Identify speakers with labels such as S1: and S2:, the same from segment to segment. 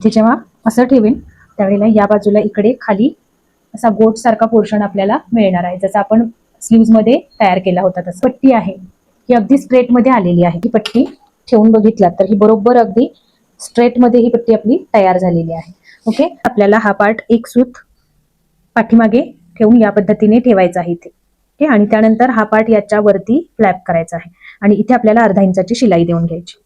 S1: ते जेव्हा असं ठेवेन त्यावेळेला या बाजूला इकडे खाली असा गोट सारखा पोर्शन आपल्याला मिळणार आहे, जसं आपण स्लीव्ज मध्ये तयार केला होता तसं. पट्टी आहे ही अगदी स्ट्रेट मध्ये आलेली आहे. ही पट्टी ठेवून बघितलात तर ही बरोबर अगदी स्ट्रेट मध्ये ही पट्टी आपली तयार झालेली आहे. ओके, आपल्याला हा पार्ट एक सूत पाठीमागे ठेवून या पद्धतीने ठेवायचा आहे इथे. ओके, आणि त्यानंतर हा पार्ट याच्यावरती फ्लॅप करायचा आहे आणि इथे आपल्याला अर्धा इंचाची शिलाई देऊन घ्यायची.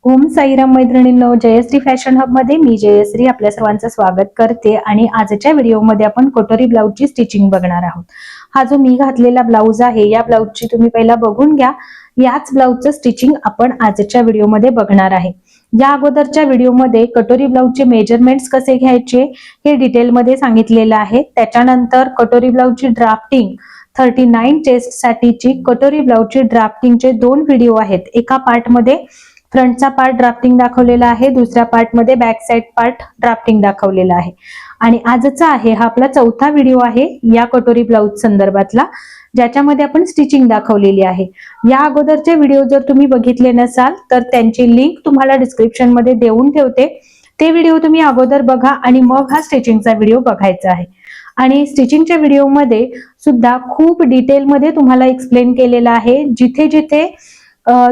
S1: ओम साईराम मैत्रिणींनो, जयश्री फॅशन हब मध्ये मी जयश्री आपल्या सर्वांचं स्वागत करते. आणि आजच्या व्हिडिओमध्ये आपण कटोरी ब्लाऊजची स्टिचिंग बघणार आहोत. हा जो मी घातलेला ब्लाऊज आहे या ब्लाऊजची तुम्ही पहिला बघून घ्या. याच ब्लाऊजचं स्टिचिंग आपण आजच्या व्हिडिओमध्ये बघणार आहे. या अगोदरच्या व्हिडिओमध्ये कटोरी ब्लाऊजचे मेजरमेंट्स कसे घ्यायचे हे डिटेलमध्ये सांगितलेलं आहे. त्याच्यानंतर कटोरी ब्लाऊजची ड्राफ्टिंग 39 चेस्ट साठीची कटोरी ब्लाऊजची ड्राफ्टिंगचे 2 व्हिडिओ आहेत. एका पार्टमध्ये फ्रंटचा पार्ट ड्राफ्टिंग दाखवलेला आहे, दुसऱ्या पार्टमध्ये बॅक साइड पार्ट ड्राफ्टिंग दाखवलेला आहे. आणि आजचा आहे हा आपला चौथा व्हिडिओ आहे या कटोरी ब्लाऊज संदर्भातला, ज्याच्यामध्ये आपण स्टिचिंग दाखवलेली आहे. या अगोदरचे व्हिडिओ जर तुम्ही बघितले नसाल तर त्यांची लिंक तुम्हाला डिस्क्रिप्शन मध्ये देऊन ठेवते. ते व्हिडिओ तुम्ही अगोदर बघा आणि मग हा स्टिचिंगचा व्हिडिओ बघायचा आहे. आणि स्टिचिंगच्या व्हिडिओमध्ये सुद्धा खूप डिटेलमध्ये तुम्हाला एक्सप्लेन केलेला आहे. जिथे जिथे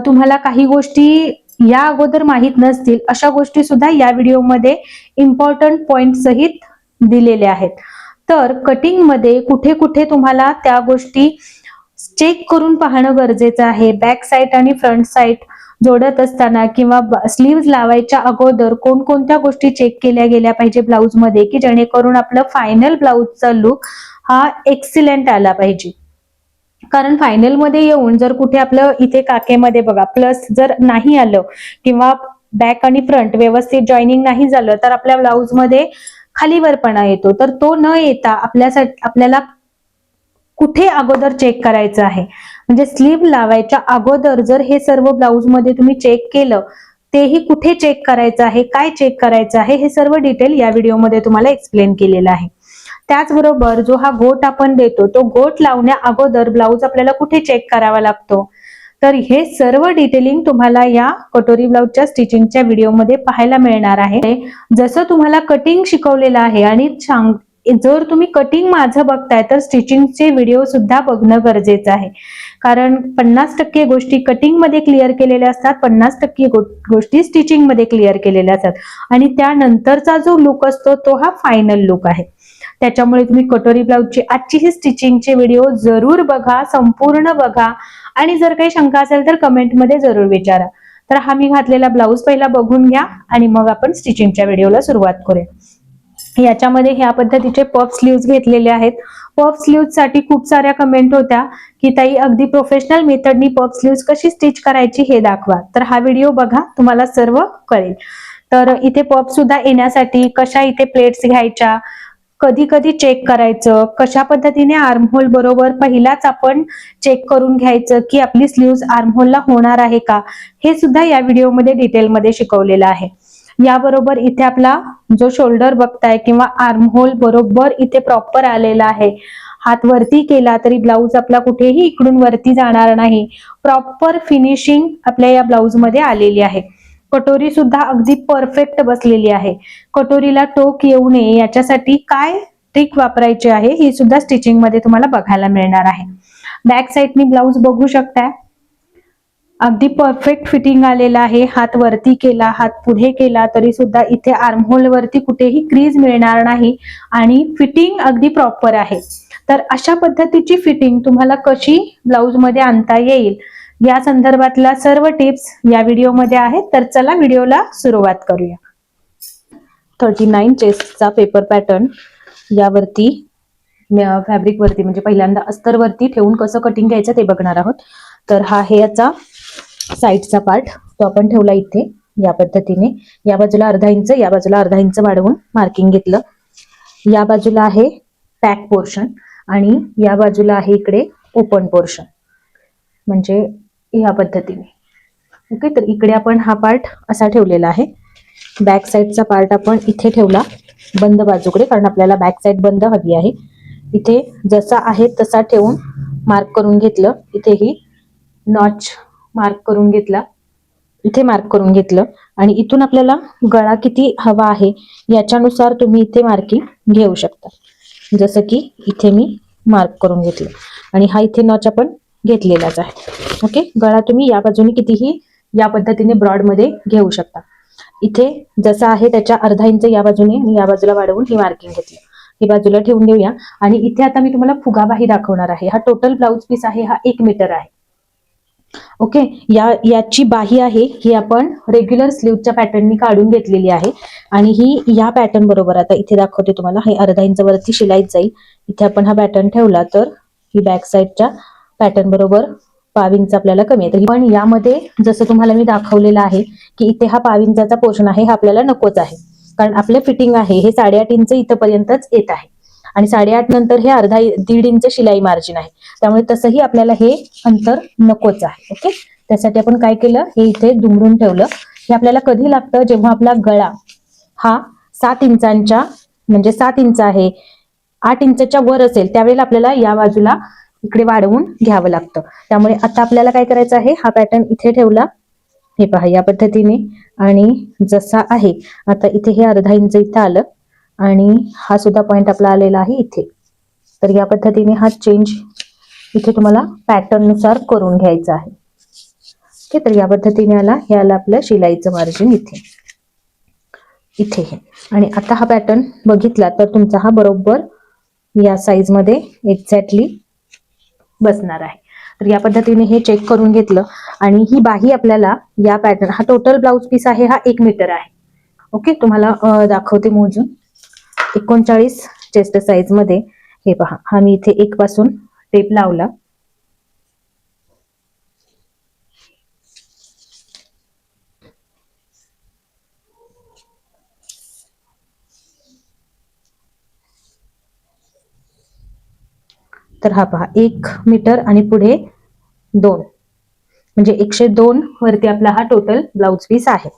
S1: तुम्हाला काही गोष्टी या अगोदर माहित नसतील अशा गोष्टी सुद्धा या व्हिडिओमध्ये इम्पॉर्टंट पॉइंट सहित दिलेल्या आहेत. तर कटिंग मध्ये कुठे कुठे तुम्हाला त्या गोष्टी चेक करून पाहणं गरजेचं आहे. बॅक साइड आणि फ्रंट साइड जोडत असताना किंवा स्लीव्ज लावायच्या अगोदर कोणकोणत्या गोष्टी चेक केल्या गेल्या पाहिजे ब्लाऊज मध्ये, की जेणेकरून आपलं फायनल ब्लाऊजचा लुक हा एक्सिलेंट आला पाहिजे. कारण फायनल मध्ये येऊन जर कुठे आपलं इथे काकेमध्ये बघा प्लस जर नाही आलं किंवा बॅक आणि फ्रंट व्यवस्थित जॉईनिंग नाही झालं तर आपल्या ब्लाऊज मध्ये खालीवरपणा येतो. तर तो न येता आपल्याला कुठे अगोदर चेक करायचं आहे, म्हणजे स्लीव्ह लावायच्या अगोदर जर हे सर्व ब्लाऊज मध्ये तुम्ही चेक केलं, तेही कुठे चेक करायचं आहे, काय चेक करायचं आहे, हे सर्व डिटेल या व्हिडिओमध्ये तुम्हाला एक्सप्लेन केलेलं आहे. त्याचबरोबर जो हा गोट आपण देतो तो गोट लावण्या अगोदर ब्लाऊज आपल्याला कुठे चेक करावा लागतो, तर हे सर्व डिटेलिंग तुम्हाला या कटोरी ब्लाऊजच्या स्टिचिंगच्या व्हिडिओमध्ये पाहायला मिळणार आहे. जसं तुम्हाला कटिंग शिकवलेलं आहे आणि जर तुम्ही कटिंग माझं बघताय तर स्टिचिंगचे व्हिडिओ सुद्धा बघणं गरजेचं आहे. कारण 50% गोष्टी कटिंग मध्ये क्लिअर केलेल्या असतात, 50% गोष्टी स्टिचिंग मध्ये क्लिअर केलेल्या असतात आणि त्यानंतरचा जो लुक असतो तो हा फायनल लुक आहे. त्याच्यामुळे तुम्ही कटोरी ब्लाऊजची आजची ही स्टिचिंगचे व्हिडिओ जरूर बघा, संपूर्ण बघा आणि जर काही शंका असेल तर कमेंटमध्ये जरूर विचारा. तर हा मी घातलेला ब्लाऊज पहिला बघून घ्या आणि मग आपण स्टिचिंगच्या व्हिडिओला सुरुवात करूया. याच्यामध्ये ह्या पद्धतीचे पफ स्लीव्ज घेतलेले आहेत. पफ स्लीव्ज साठी खूप साऱ्या कमेंट होत्या की ताई अगदी प्रोफेशनल मेथडनी पफ स्लीव्ज कशी स्टिच करायची हे दाखवा. तर हा व्हिडिओ बघा, तुम्हाला सर्व कळेल. तर इथे पफ सुद्धा येण्यासाठी कशा इथे प्लेट्स घ्यायच्या, कधी कधी चेक करायचं, कशा पद्धतीने आर्महोल बरोबर पहिलाच आपण चेक करून घ्यायचं की आपली स्लीव्ज आर्महोलला होणार आहे का, हे सुद्धा या व्हिडिओमध्ये डिटेलमध्ये शिकवलेलं आहे. याबरोबर इथे आपला जो शोल्डर बघताय किंवा आर्महोल बरोबर इथे प्रॉपर आलेला आहे. हात वरती केला तरी ब्लाऊज आपला कुठेही इकडून वरती जाणार नाही. प्रॉपर फिनिशिंग आपल्या या ब्लाऊज मध्ये आलेली आहे. कटोरी सुद्धा अगदी परफेक्ट बसलेली आहे. कटोरीला टोक येऊ नये याच्यासाठी काय ट्रिक वापरायची आहे ही सुद्धा स्टिचिंग मध्ये तुम्हाला बघायला मिळणार आहे. बॅक साइडनी ब्लाऊज बघू शकताय, अगदी परफेक्ट फिटिंग आलेला आहे. हात वरती केला, हात पुढे केला तरी सुद्धा इथे आर्महोल वरती कुठेही क्रीज मिळणार नाही आणि फिटिंग अगदी प्रॉपर आहे. तर अशा पद्धतीची फिटिंग तुम्हाला कशी ब्लाऊज मध्ये आणता येईल या संदर्भातला सर्व टिप्स या व्हिडिओमध्ये आहेत. तर चला व्हिडिओला सुरुवात करूया. 39 चेस्टचा पेपर पॅटर्न यावरती फॅब्रिक वरती म्हणजे पहिल्यांदा अस्तर वरती ठेवून कसं कटिंग घ्यायचं ते बघणार आहोत. तर हा हे याचा साईडचा पार्ट तो आपण ठेवला इथे या पद्धतीने. या बाजूला अर्धा इंच, या बाजूला अर्धा इंच वाढवून मार्किंग घेतलं. या बाजूला आहे पॅक पोर्शन आणि या बाजूला आहे इकडे ओपन पोर्शन, म्हणजे या पद्धतीने. ओके, तर इकडे आपण हा पार्ट असा ठेवलेला आहे. बॅक साइडचा पार्ट आपण इथे ठेवला बंद बाजूकडे, कारण आपल्याला बॅक साइड बंद हवी आहे. इथे जसा आहे तसा ठेवून मार्क करून घेतलं. इथेही नॉच मार्क करून घेतला. इथे मार्क करून घेतलं आणि इथून आपल्याला गळा किती हवा आहे याच्यानुसार तुम्ही इथे मार्किंग घेऊ शकता. जसं की इथे मी मार्क करून घेतलं आणि हा इथे नॉच आपण घेतलेलाच आहे. ओके, गळा तुम्ही या बाजूने कितीही या पद्धतीने ब्रॉड मध्ये घेऊ शकता. इथे जसं आहे त्याच्या अर्धा इंच या बाजूने आणि या बाजूला वाढवून ही मार्किंग घेतली. ही बाजूला ठेवून देऊया आणि इथे आता मी तुम्हाला फुगाबाही दाखवणार आहे. हा टोटल ब्लाउज पीस आहे, हा 1 मीटर आहे. ओके, याची बाही आहे ही आपण रेग्युलर स्लीवच्या पॅटर्ननी काढून घेतलेली आहे आणि ही या पॅटर्न बरोबर आता इथे दाखवते तुम्हाला. हे अर्धा इंच वरती शिलाईत जाईल. इथे आपण हा पॅटर्न ठेवला तर ही बॅक साईडच्या पॅटर्न बरोबर 5 इंच आपल्याला कमी आहे. पण यामध्ये जसं तुम्हाला मी दाखवलेलं आहे की इथे हा 5 इंचाचा पोर्शन आहे, हा आपल्याला नकोच आहे. कारण आपलं फिटिंग आहे हे 8.5 इंच इथपर्यंतच येत आहे आणि 8.5 नंतर हे अर्धा 1.5 इंच शिलाई मार्जिन आहे. त्यामुळे तसंही आपल्याला हे अंतर नकोच आहे. ओके, त्यासाठी आपण काय केलं, हे इथे दुमडून ठेवलं. हे आपल्याला कधी लागतं, जेव्हा आपला गळा हा 7 इंचांच्या म्हणजे 7 इंच आहे 8 इंचच्या वर असेल त्यावेळेला आपल्याला या बाजूला इकडे वाढवून घ्यावं लागतं. त्यामुळे आता आपल्याला काय करायचं आहे, हा पॅटर्न इथे ठेवला, हे पहा या पद्धतीने, आणि जसा आहे आता इथे हे अर्धा इंच इथं आलं आणि हा सुद्धा पॉइंट आपला आलेला आहे इथे. तर या पद्धतीने हा चेंज इथे तुम्हाला पॅटर्न नुसार करून घ्यायचा आहे. ओके, तर या पद्धतीने आला, हे आलं आपलं शिलाईचं मार्जिन इथे इथे हे. आणि आता हा पॅटर्न बघितला तर तुमचा हा बरोबर या साईज मध्ये एक्झॅक्टली बसणार आहे. तर या पद्धतीने हे चेक करून घेतलं आणि ही बाही आपल्याला या पॅटर्न, हा टोटल ब्लाउज पीस आहे हा 1 मीटर आहे. ओके, तुम्हाला दाखवते मोजून. 39 चेस्ट साईज मध्ये हे पहा, हा मी इथे 1 पासून टेप लावला. तर हा पहा 1 मीटर आणि पुढे 2 म्हणजे 102 वरती आपला हा टोटल ब्लाउज पीस आहे.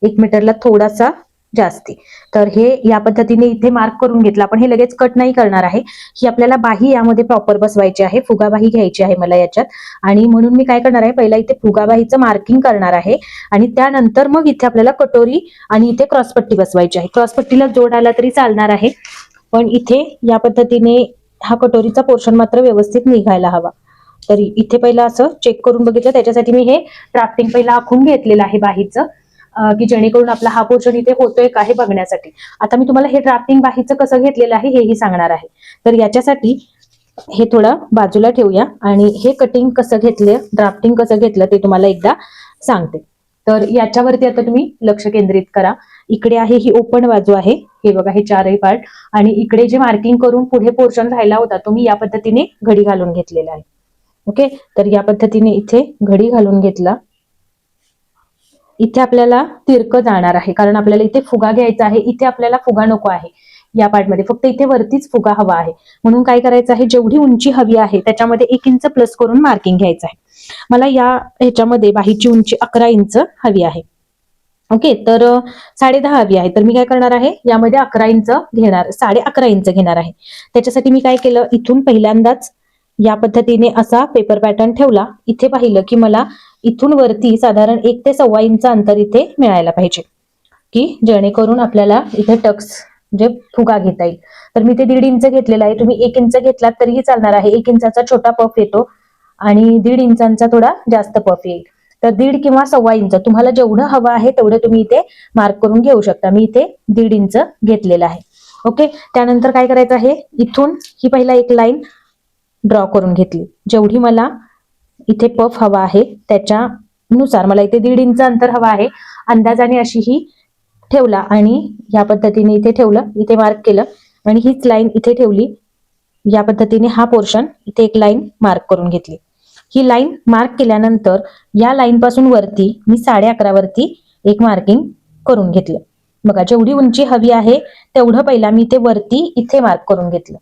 S1: 1 मीटरला थोडासा जास्ती. तर हे या पद्धतीने इथे मार्क करून घेतलं आपण. हे लगेच कट नाही करणार आहे, ही आपल्याला बाही यामध्ये प्रॉपर बसवायची आहे. फुगाबाही घ्यायची आहे मला याच्यात, आणि म्हणून मी काय करणार आहे, पहिला इथे फुगाबाहीचं मार्किंग करणार आहे आणि त्यानंतर मग इथे आपल्याला कटोरी आणि इथे क्रॉसपट्टी बसवायची आहे. क्रॉसपट्टीला जोड आला तरी चालणार आहे, पण इथे या पद्धतीने हा कटोरीचा पोर्शन मात्र व्यवस्थित निघायला हवा. तर इथे पहिला असं चेक करून बघितलं, त्याच्यासाठी मी हे ड्राफ्टिंग पहिला आखून घेतलेलं आहे बाहीचं, की जेणेकरून आपला हा पोर्शन इथे होतोय का हे बघण्यासाठी. आता मी तुम्हाला हे ड्राफ्टिंग बाहीचं कसं घेतलेलं आहे हेही सांगणार आहे. तर याच्यासाठी हे थोडं बाजूला ठेवूया आणि हे कटिंग कसं घेतलं, ड्राफ्टिंग कसं घेतलं ते तुम्हाला एकदा सांगते. तर याच्यावरती आता तुम्ही लक्ष केंद्रित करा. इकडे आहे ही ओपन बाजू आहे, हे बघा हे 4ही पार्ट, आणि इकडे जे मार्किंग करून पुढे पोर्शन राहिला होता तो मी या पद्धतीने घडी घालून घेतलेला आहे. ओके, तर या पद्धतीने इथे घडी घालून घेतला. इथे आपल्याला तिरकं जाणार आहे कारण आपल्याला इथे फुगा घ्यायचा आहे. इथे आपल्याला फुगा नको आहे या पार्टमध्ये, फक्त इथे वरतीच फुगा हवा आहे. म्हणून काय करायचं आहे, जेवढी उंची हवी आहे त्याच्यामध्ये 1 इंच प्लस करून मार्किंग घ्यायचं आहे. मला या ह्याच्यामध्ये बाहीची उंची 11 इंच हवी आहे. ओके, तर 10.5 हवी आहे, तर मी काय करणार आहे, यामध्ये 11 इंच घेणार, 11.5 इंच घेणार आहे. त्याच्यासाठी मी काय केलं, इथून पहिल्यांदाच या पद्धतीने असा पेपर पॅटर्न ठेवला. इथे पाहिलं की मला इथून वरती साधारण 1 ते 1.25 इंच अंतर इथे मिळायला पाहिजे, की जेणेकरून आपल्याला इथे टक्स म्हणजे फुगा घेता येईल. तर मी ते 1.5 इंच घेतलेला आहे. तुम्ही 1 इंच घेतलात तरीही चालणार आहे. 1 इंचाचा छोटा पफ येतो आणि 1.5 इंचांचा थोडा जास्त पफ येईल. तर 1.5 किंवा 1.25 इंच तुम्हाला जेवढं हवं आहे तेवढं तुम्ही इथे मार्क करून घेऊ शकता. मी इथे 1.5 इंच घेतलेला आहे. ओके, त्यानंतर काय करायचं आहे, इथून ही पहिला एक लाईन ड्रॉ करून घेतली. जेवढी मला इथे पफ हवा आहे त्याच्यानुसार मला इथे 1.5 इंच अंतर हवा आहे, अंदाजाने अशी ही ठेवला आणि या पद्धतीने इथे ठेवलं, इथे मार्क केलं आणि हीच लाईन इथे ठेवली. या पद्धतीने हा पोर्शन इथे एक लाईन मार्क करून घेतली. ही लाईन मार्क केल्यानंतर या लाईन पासून वरती मी 11.5 वरती एक मार्किंग करून घेतलं. बघा, जेवढी उंची हवी आहे तेवढं पहिला मी ते वरती इथे मार्क करून घेतलं.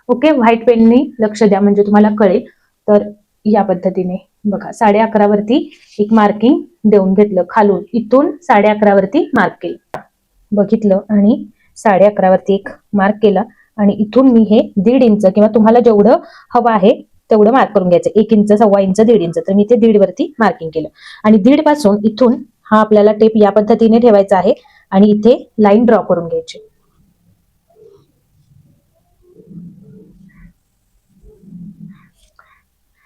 S1: ओके, व्हाईट पेनने लक्ष द्या म्हणजे तुम्हाला कळेल. तर या पद्धतीने बघा 11.5 वरती एक मार्किंग देऊन घेतलं. खालून इथून 11.5 वरती मार्क केलं, बघितलं आणि 11.5 वरती एक मार्क केला आणि इथून मी हे 1.5 इंच किंवा तुम्हाला जेवढं हवं आहे तेवढं मार्क करून घ्यायचं. 1 इंच, 1.25 इंच, 1.5 इंच, तर मी ते 1.5 वरती मार्किंग केलं आणि 1.5 पासून इथून हा आपल्याला टेप या पद्धतीने ठेवायचा आहे आणि इथे लाईन ड्रॉ करून घ्यायची.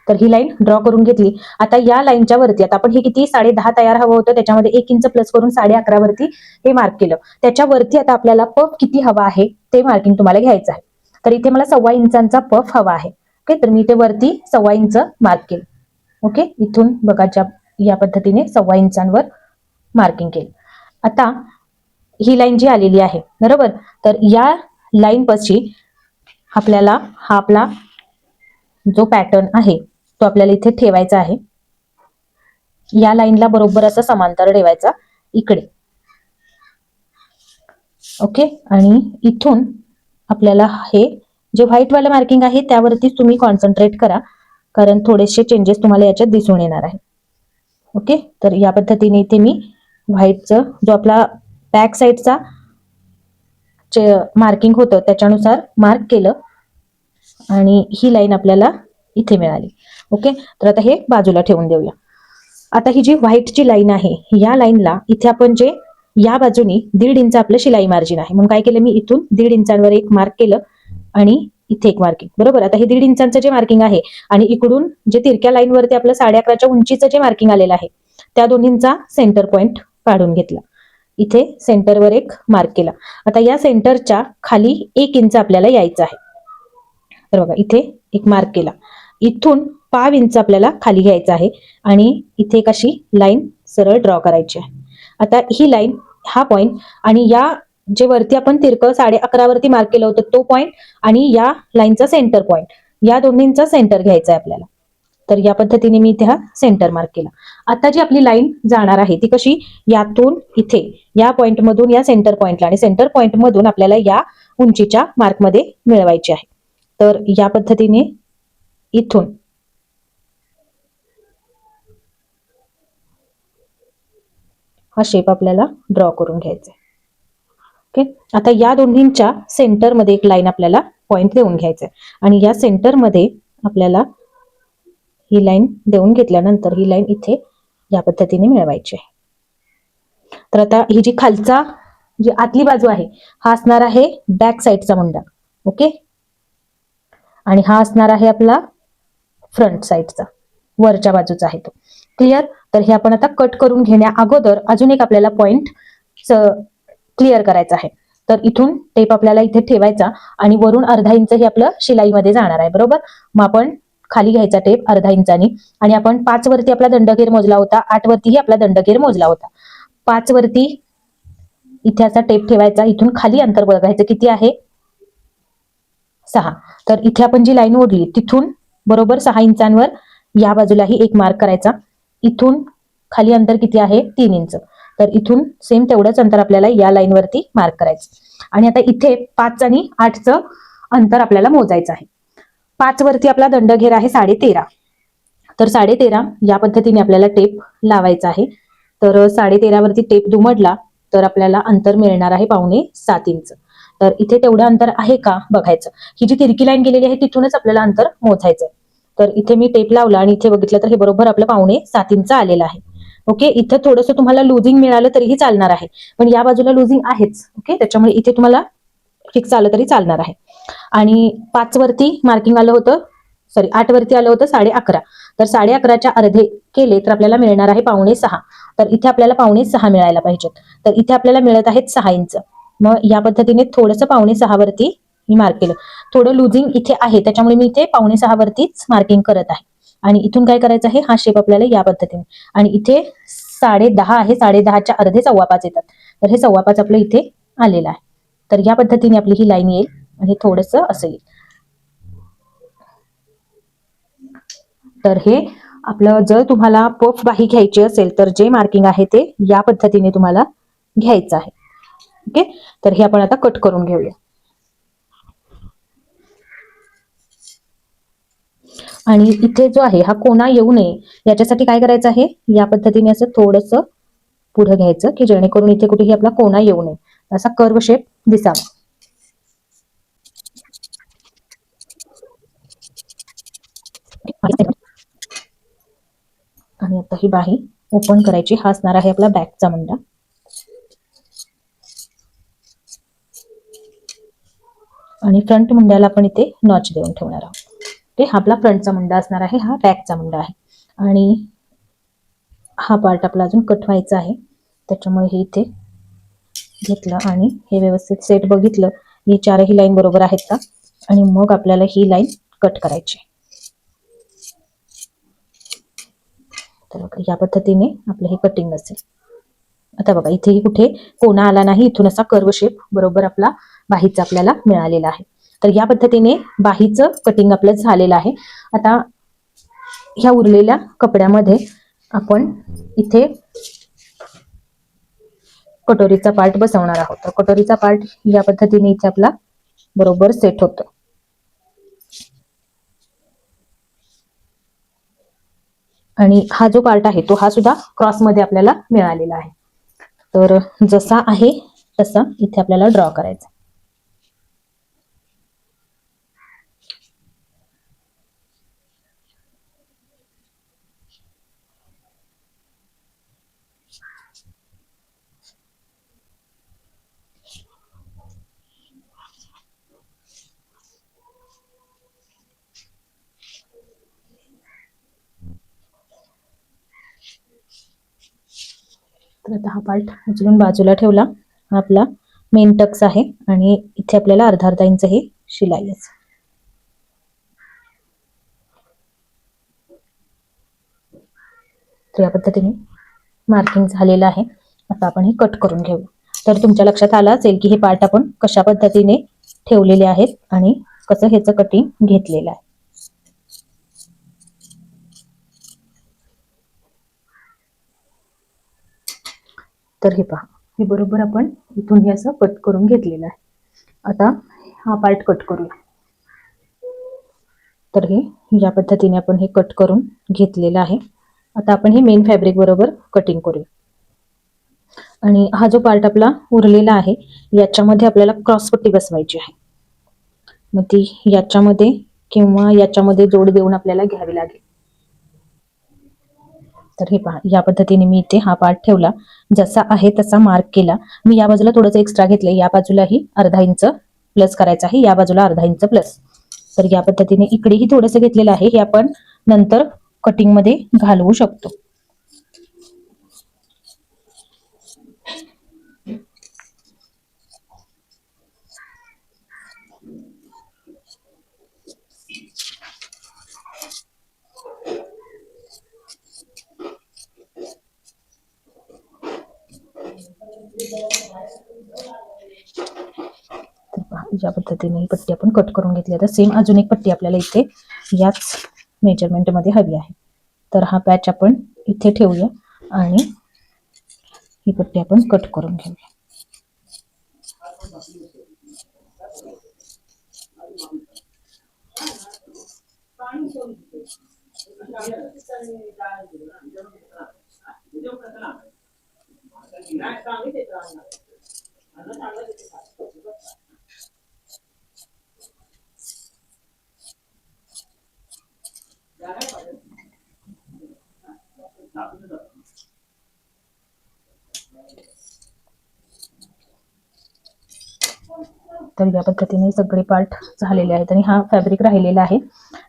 S1: तर ही लाईन ड्रॉ करून घेतली. आता या लाईनच्या वरती आता आपण हे किती 10.5 तयार हवं होतं, त्याच्यामध्ये 1 इंच प्लस करून 11.5 वरती हे मार्क केलं. त्याच्यावरती आता आपल्याला पफ किती हवा आहे ते मार्किंग तुम्हाला घ्यायचं आहे. तर इथे मला 1.25 इंचांचा पफ हवा आहे. ओके, तर मी इथे वरती 1.25 इंच मार्क केलं. ओके, इथून बघा या पद्धतीने 1.25 इंचांवर मार्किंग केलं. आता ही लाईन जी आलेली आहे बरोबर, तर या लाईन पाशी आपल्याला हा आपला जो पॅटर्न आहे तो आपल्याला इथे ठेवायचा आहे. या लाईनला बरोबर असं समांतर ठेवायचा इकडे. ओके, आणि इथून आपल्याला हे जे व्हाईट वाला मार्किंग आहे त्यावरतीच तुम्ही कॉन्सन्ट्रेट करा, कारण थोडेसे चेंजेस तुम्हाला याच्यात दिसून येणार आहे. ओके, तर या पद्धतीने इथे मी व्हाईटचं जो आपला बॅक साईडचा मार्किंग होतं त्याच्यानुसार मार्क केलं आणि ही लाईन आपल्याला इथे मिळाली. ओके, तर आता हे बाजूला ठेवून देऊया. आता ही जी व्हाईटची लाईन आहे या लाईनला इथे आपण जे या बाजूनी 1.5 इंच आपलं शिलाई मार्जिन आहे, म्हणून काय केलं मी इथून 1.5 इंचांवर एक मार्क केलं आणि इथे एक मार्किंग. बरोबर, आता हे 1.5 इंचांचं जे मार्किंग आहे आणि इकडून जे तिरक्या लाईनवरती आपलं 11.5च्या उंचीचं जे मार्किंग आलेलं आहे त्या दोन्हींचा सेंटर पॉइंट काढून घेतला. इथे सेंटरवर एक मार्क केला. आता या सेंटरच्या खाली 1 इंच आपल्याला यायचं आहे. तर बघा इथे एक मार्क केला. इथून 1.5 इंच आपल्याला खाली घ्यायचं आहे आणि इथे एक अशी लाईन सरळ ड्रॉ करायची आहे. आता ही लाईन, हा पॉइंट आणि या जे वरती आपण तिरकं 11.5 वरती मार्क केलं होतं तो पॉइंट आणि या लाईनचा सेंटर पॉइंट, या दोन्हींचा सेंटर घ्यायचा आहे आपल्याला. तर या पद्धतीने मी इथे हा सेंटर मार्क केला. आता जी आपली लाईन जाणार आहे ती कशी, यातून इथे या पॉइंट मधून या सेंटर पॉइंटला आणि सेंटर पॉइंट मधून आपल्याला या उंचीच्या मार्कमध्ये मिळवायची आहे. तर या पद्धतीने इथून हा शेप आपल्याला ड्रॉ करून घ्यायचा आहे. ओके, आता या दोन्हींच्या सेंटरमध्ये एक लाईन आपल्याला पॉइंट देऊन घ्यायचा आहे आणि या सेंटरमध्ये आपल्याला ही लाईन देऊन घेतल्यानंतर ही लाईन इथे या पद्धतीने मिळवायची आहे. तर आता ही जी खालचा जी आतली बाजू आहे हा असणार आहे बॅक साईडचा मुंडा. ओके, आणि हा असणार आहे आपला फ्रंट साईडचा, वरच्या बाजूचा आहे तो. क्लिअर, तर हे आपण आता कट करून घेण्या अगोदर अजून एक आपल्याला पॉइंट क्लिअर करायचा आहे. तर इथून टेप आपल्याला इथे ठेवायचा आणि वरून अर्धा इंच हे आपलं शिलाईमध्ये जाणार आहे. बरोबर, मग आपण खाली घ्यायचा टेप अर्धा इंचानी आणि आपण 5 वरती आपला दंडगेर मोजला होता, 8 वरतीही आपला दंडगेर मोजला होता. 5 वरती इथे असा टेप ठेवायचा, इथून खाली अंतर बघायचं किती आहे 6. तर इथे आपण जी लाईन ओढली तिथून बरोबर 6 इंचांवर या बाजूलाही एक मार्क करायचा. इथून खाली अंतर किती आहे 3 इंच. तर इथून सेम तेवढंच अंतर आपल्याला या लाईन वरती मार्क करायचं आणि आता इथे 5 आणि 8चं अंतर आपल्याला मोजायचं आहे. 5 वरती आपला दंडघेर आहे 13.5. तर 13.5 या पद्धतीने आपल्याला टेप लावायचा आहे. तर 13.5 वरती टेप दुमडला तर आपल्याला अंतर मिळणार आहे 6.25 इंच. तर इथे तेवढं अंतर आहे का बघायचं. ही जी तिरकी लाईन गेलेली आहे तिथूनच आपल्याला अंतर मोजायचंय. तर इथे मी टेप लावला आणि इथे बघितलं तर हे बरोबर आपलं 6.25 इंच आलेलं आहे. ओके, इथं थोडंसं तुम्हाला लुजिंग मिळालं तरीही चालणार आहे, पण या बाजूला लुजिंग आहेच. ओके, त्याच्यामुळे इथे तुम्हाला फिक्स आलं तरी चालणार आहे. आणि 5 वरती मार्किंग आलं होतं, सॉरी 8 वरती आलं होतं 11.5. तर 11.5च्या अर्धे केले तर आपल्याला मिळणार आहे 6.25. तर इथे आपल्याला 6.25 मिळायला पाहिजेत. तर इथे आपल्याला मिळत आहेत 6 इंच. मग या पद्धतीने थोडंसं 6.25 वरती मी मार्क केलं. थोडं लुजिंग इथे आहे त्याच्यामुळे मी इथे 6.25 वरतीच मार्किंग करत आहे. आणि इथून काय करायचं आहे, हा शेप आपल्याला या पद्धतीने, आणि इथे 10.5 आहे, 10.5च्या अर्धे 5.25 येतात. तर हे 5.25 आपलं इथे आलेलं आहे. तर या पद्धतीने आपली ही लाईन येईल आणि थोडंसं असं येईल. तर हे आपलं, जर तुम्हाला पफ बाही घ्यायची असेल तर जे मार्किंग आहे ते या पद्धतीने तुम्हाला घ्यायचं आहे. ओके, तर हे आपण आता कट करून घेऊया. आणि इथे जो आहे हा कोना येऊ नये याच्यासाठी काय करायचं आहे, या पद्धतीने असं थोडंसं पुढे घ्यायचं की जेणेकरून इथे कुठेही आपला कोना येऊ नये, असा कर्व शेप दिसावा. आणि आता ही बाही ओपन करायची. हा असणार आहे आपला बॅकचा मुंडा. आणि फ्रंट मुंड्याला आपण इथे नॉच देऊन ठेवणार आहोत. ते हा आपला फ्रंटचा मुंडा असणार आहे, हा बॅकचा मुंडा आहे. आणि हा पार्ट आपला अजून कट व्हायचा आहे, त्याच्यामुळे हे इथे घेतलं आणि हे व्यवस्थित सेट बघितलं ही चारही लाईन बरोबर आहेत का, आणि मग आपल्याला ही लाईन कट करायची. तर या पद्धतीने आपलं हे कटिंग असेल. आता बघा इथेही कुठे कोणा आला नाही, इथून असा कर्व शेप बरोबर आपला बाहीचा आपल्याला मिळालेला आहे. तर या पद्धतीने बाहीचं कटिंग आपलं झालेलं आहे. आता ह्या उरलेल्या कपड्यामध्ये आपण इथे कटोरीचा पार्ट बसवणार आहोत. तर कटोरीचा पार्ट या पद्धतीने इथे आपला बरोबर सेट होतो. आणि हा जो पार्ट आहे तो हा सुद्धा क्रॉस मध्ये आपल्याला मिळालेला आहे. तर जसा आहे तसा इथे आपल्याला ड्रॉ करायचा. तर आता हा पार्ट उचलून बाजूला ठेवला. हा आपला मेन टक्स आहे आणि इथे आपल्याला अर्धा अर्धा इंच हे शिलाई आहे. तर या पद्धतीने मार्किंग झालेलं आहे. आता आपण हे कट करून घेऊ. तर तुमच्या लक्षात आलं असेल की हे पार्ट आपण कशा पद्धतीने ठेवलेले आहेत आणि कसं ह्याचं कटिंग घेतलेलं आहे. तर हे पहा, हे बरोबर आपण इथून हे असं कट करून घेतलेलं आहे. आता हा पार्ट कट करूया. तर हे या पद्धतीने आपण हे कट करून घेतलेलं आहे. आता आपण हे मेन फॅब्रिक बरोबर कटिंग करूया. आणि हा जो पार्ट आपला उरलेला आहे याच्यामध्ये आपल्याला क्रॉस पट्टी बसवायची आहे. मग ती याच्यामध्ये किंवा याच्यामध्ये जोड देऊन आपल्याला घ्यावी लागेल. तर हे पहा, या पद्धतीने मी इथे हा पार्ट ठेवला, जसा आहे तसा मार्क केला. मी या बाजूला थोडंसं एक्स्ट्रा घेतलंय, या बाजूलाही अर्धा इंच प्लस करायचं आहे, या बाजूला अर्धा इंच प्लस. तर या पद्धतीने इकडेही थोडंसं घेतलेलं आहे, हे आपण नंतर कटिंग मध्ये घालवू शकतो. या पद्धतीने ही पट्टी आपण कट करून घेतली. आता सेम अजून एक पट्टी आपल्याला इथे याच मेजरमेंट मध्ये हवी आहे. तर हा पॅच आपण इथे ठेवूया आणि ही पट्टी आपण कट करून घेऊया. तर या पद्धतीने सगळे पार्ट झालेले आहेत आणि हा फॅब्रिक राहिलेला आहे.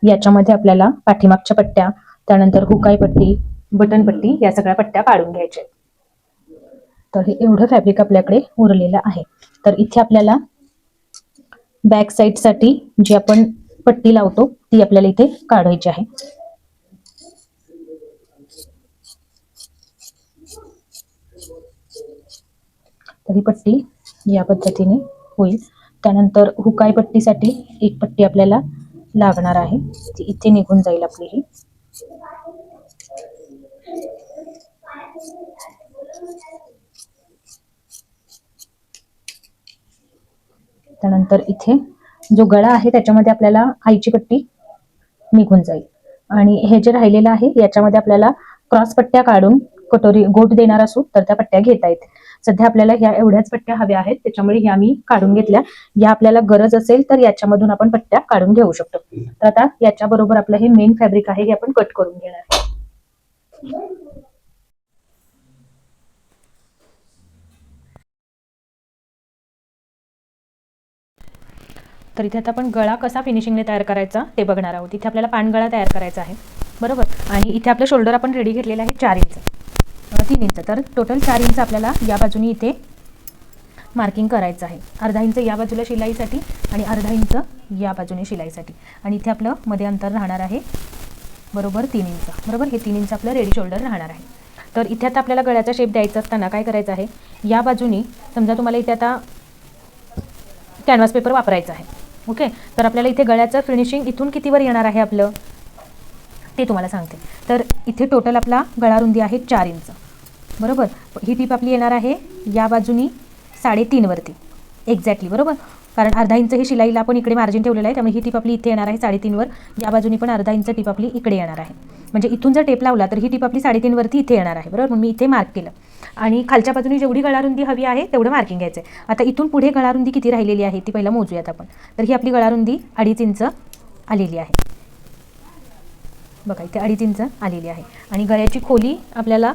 S1: याच्यामध्ये आपल्याला पाठीमागच्या पट्ट्या, त्यानंतर हुकाई पट्टी, बटन पट्टी या सगळ्या पट्ट्या काढून घ्यायच्या. तर हे एवढं फॅब्रिक आपल्याकडे उरलेलं आहे. तर इथे आपल्याला बॅक साइड साठी जी आपण पट्टी लावतो ती आपल्याला इथे काढायची आहे. तर ही पट्टी या पद्धतीने होईल. त्यानंतर हुकाई पट्टीसाठी एक पट्टी आपल्याला लागणार आहे, ती इथे निघून जाईल आपली ही. त्यानंतर इथे जो गळा आहे त्याच्यामध्ये आपल्याला आईची पट्टी निघून जाईल आणि हे जे राहिलेलं आहे याच्यामध्ये आपल्याला क्रॉस पट्ट्या काढून कटोरी गोट देणार असू तर त्या पट्ट्या घेता येते. सध्या आपल्याला ह्या एवढ्याच पट्ट्या हव्या आहेत, त्याच्यामुळे ह्या मी काढून घेतल्या. या आपल्याला गरज असेल तर याच्यामधून आपण पट्ट्या काढून घेऊ शकतो. तर आता याच्या बरोबर आपलं हे मेन फॅब्रिक आहे हे आपण कट करून घेणार. तर इथे आता आपण गळा कसा फिनिशिंगने तयार करायचा ते बघणार आहोत. इथे आपल्याला पानगळा तयार करायचा आहे, बरोबर. आणि इथे आपलं शोल्डर आपण रेडी घेतलेलं आहे 4 इंच, 3 इंच. तर टोटल 4 इंच आपल्याला या बाजूनी इथे मार्किंग करायचं आहे. अर्धा इंच या बाजूला शिलाईसाठी आणि अर्धा इंच या बाजूने शिलाईसाठी. आणि इथे आपलं मध्ये अंतर राहणार आहे बरोबर 3 इंच, बरोबर. हे 3 इंच आपलं रेडी शोल्डर राहणार आहे. तर इथे आता आपल्याला गळ्याचा शेप द्यायचा असताना काय करायचं आहे, या बाजूनी समजा तुम्हाला इथे आता कॅनव्हास पेपर वापरायचा आहे, ओके. तर आपल्याला इथे गळ्याचं फिनिशिंग इथून कितीवर येणार आहे आपलं ते तुम्हाला सांगते. तर इथे टोटल आपला गळा रुंदी आहे 4 इंच, बरोबर. ही टीप आपली येणार आहे या बाजूनी 3.5 वरती एक्झॅक्टली, बरोबर. कारण अर्धा इंच हे शिलाईला आपण इकडे मार्जिन ठेवलेलं आहे, त्यामुळे ही टीप आपली इथे येणार आहे 3.5 वर. या बाजूनी पण अर्धा इंच टीप आपली इकडे येणार आहे. म्हणजे इथून जर टेप लावला तर ही टीप आपली 3.5 वरती इथे येणार आहे, बरोबर. म्हणून मी इथे मार्क केलं. आणि खालच्या बाजूनी जेवढी गळारुंदी हवी आहे तेवढं मार्किंग घ्यायचं आहे. आता इथून पुढे गळारुंदी किती राहिलेली आहे ती पहिला मोजूयात आपण. तर ही आपली गळारुंदी 2.5 इंच आलेली आहे, बघा. इथे 2.5 इंच आलेली आहे. आणि गळ्याची खोली आपल्याला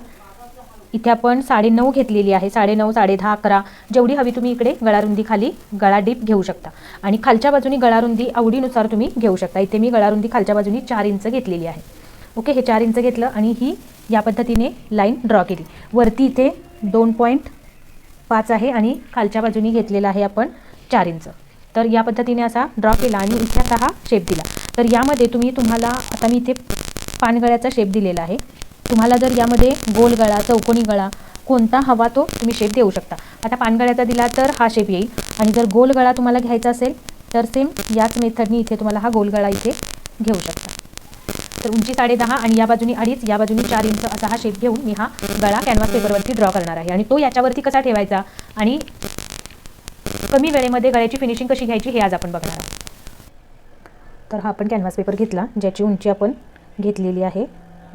S1: इथे आपण 9.5 घेतलेली आहे. 9.5, 10.5, 11 जेवढी हवी तुम्ही इकडे गळारुंदी खाली गळा डीप घेऊ शकता. आणि खालच्या बाजूनी गळारुंदी आवडीनुसार तुम्ही घेऊ शकता. इथे मी गळारुंदी खालच्या बाजूनी 4 इंच घेतलेली आहे, ओके. हे 4 इंच घेतलं आणि ही या पद्धतीने लाईन ड्रॉ केली. वरती इथे 2.5 आहे आणि खालच्या बाजूनी घेतलेला आहे आपण 4 इंच. तर या पद्धतीने असा ड्रॉ केला आणि इथे आता हा शेप दिला. तर यामध्ये तुम्हाला आता मी इथे पानगळ्याचा शेप दिलेला आहे. तुम्हाला जर यामध्ये गोल गळा, चौकोनी गळा कोणता हवा तो तुम्ही शेप देऊ शकता. आता पानगळ्याचा दिला तर हा शेप येईल. आणि जर गोल गळा तुम्हाला घ्यायचा असेल तर सेम याच मेथडनी इथे तुम्हाला हा गोल गळा इथे घेऊ शकता. तर उंची 10.5 आणि या बाजूनी 2.5, या बाजूनी 4 इंच असा हा शेप घेऊन मी हा गळा कॅनव्हास पेपरवरती ड्रॉ करणार आहे. आणि तो याच्यावरती कसा ठेवायचा आणि कमी वेळेमध्ये गळ्याची फिनिशिंग कशी घ्यायची हे आज आपण बघणार आहोत. तर हा आपण कॅनव्हास पेपर घेतला, ज्याची उंची आपण घेतलेली आहे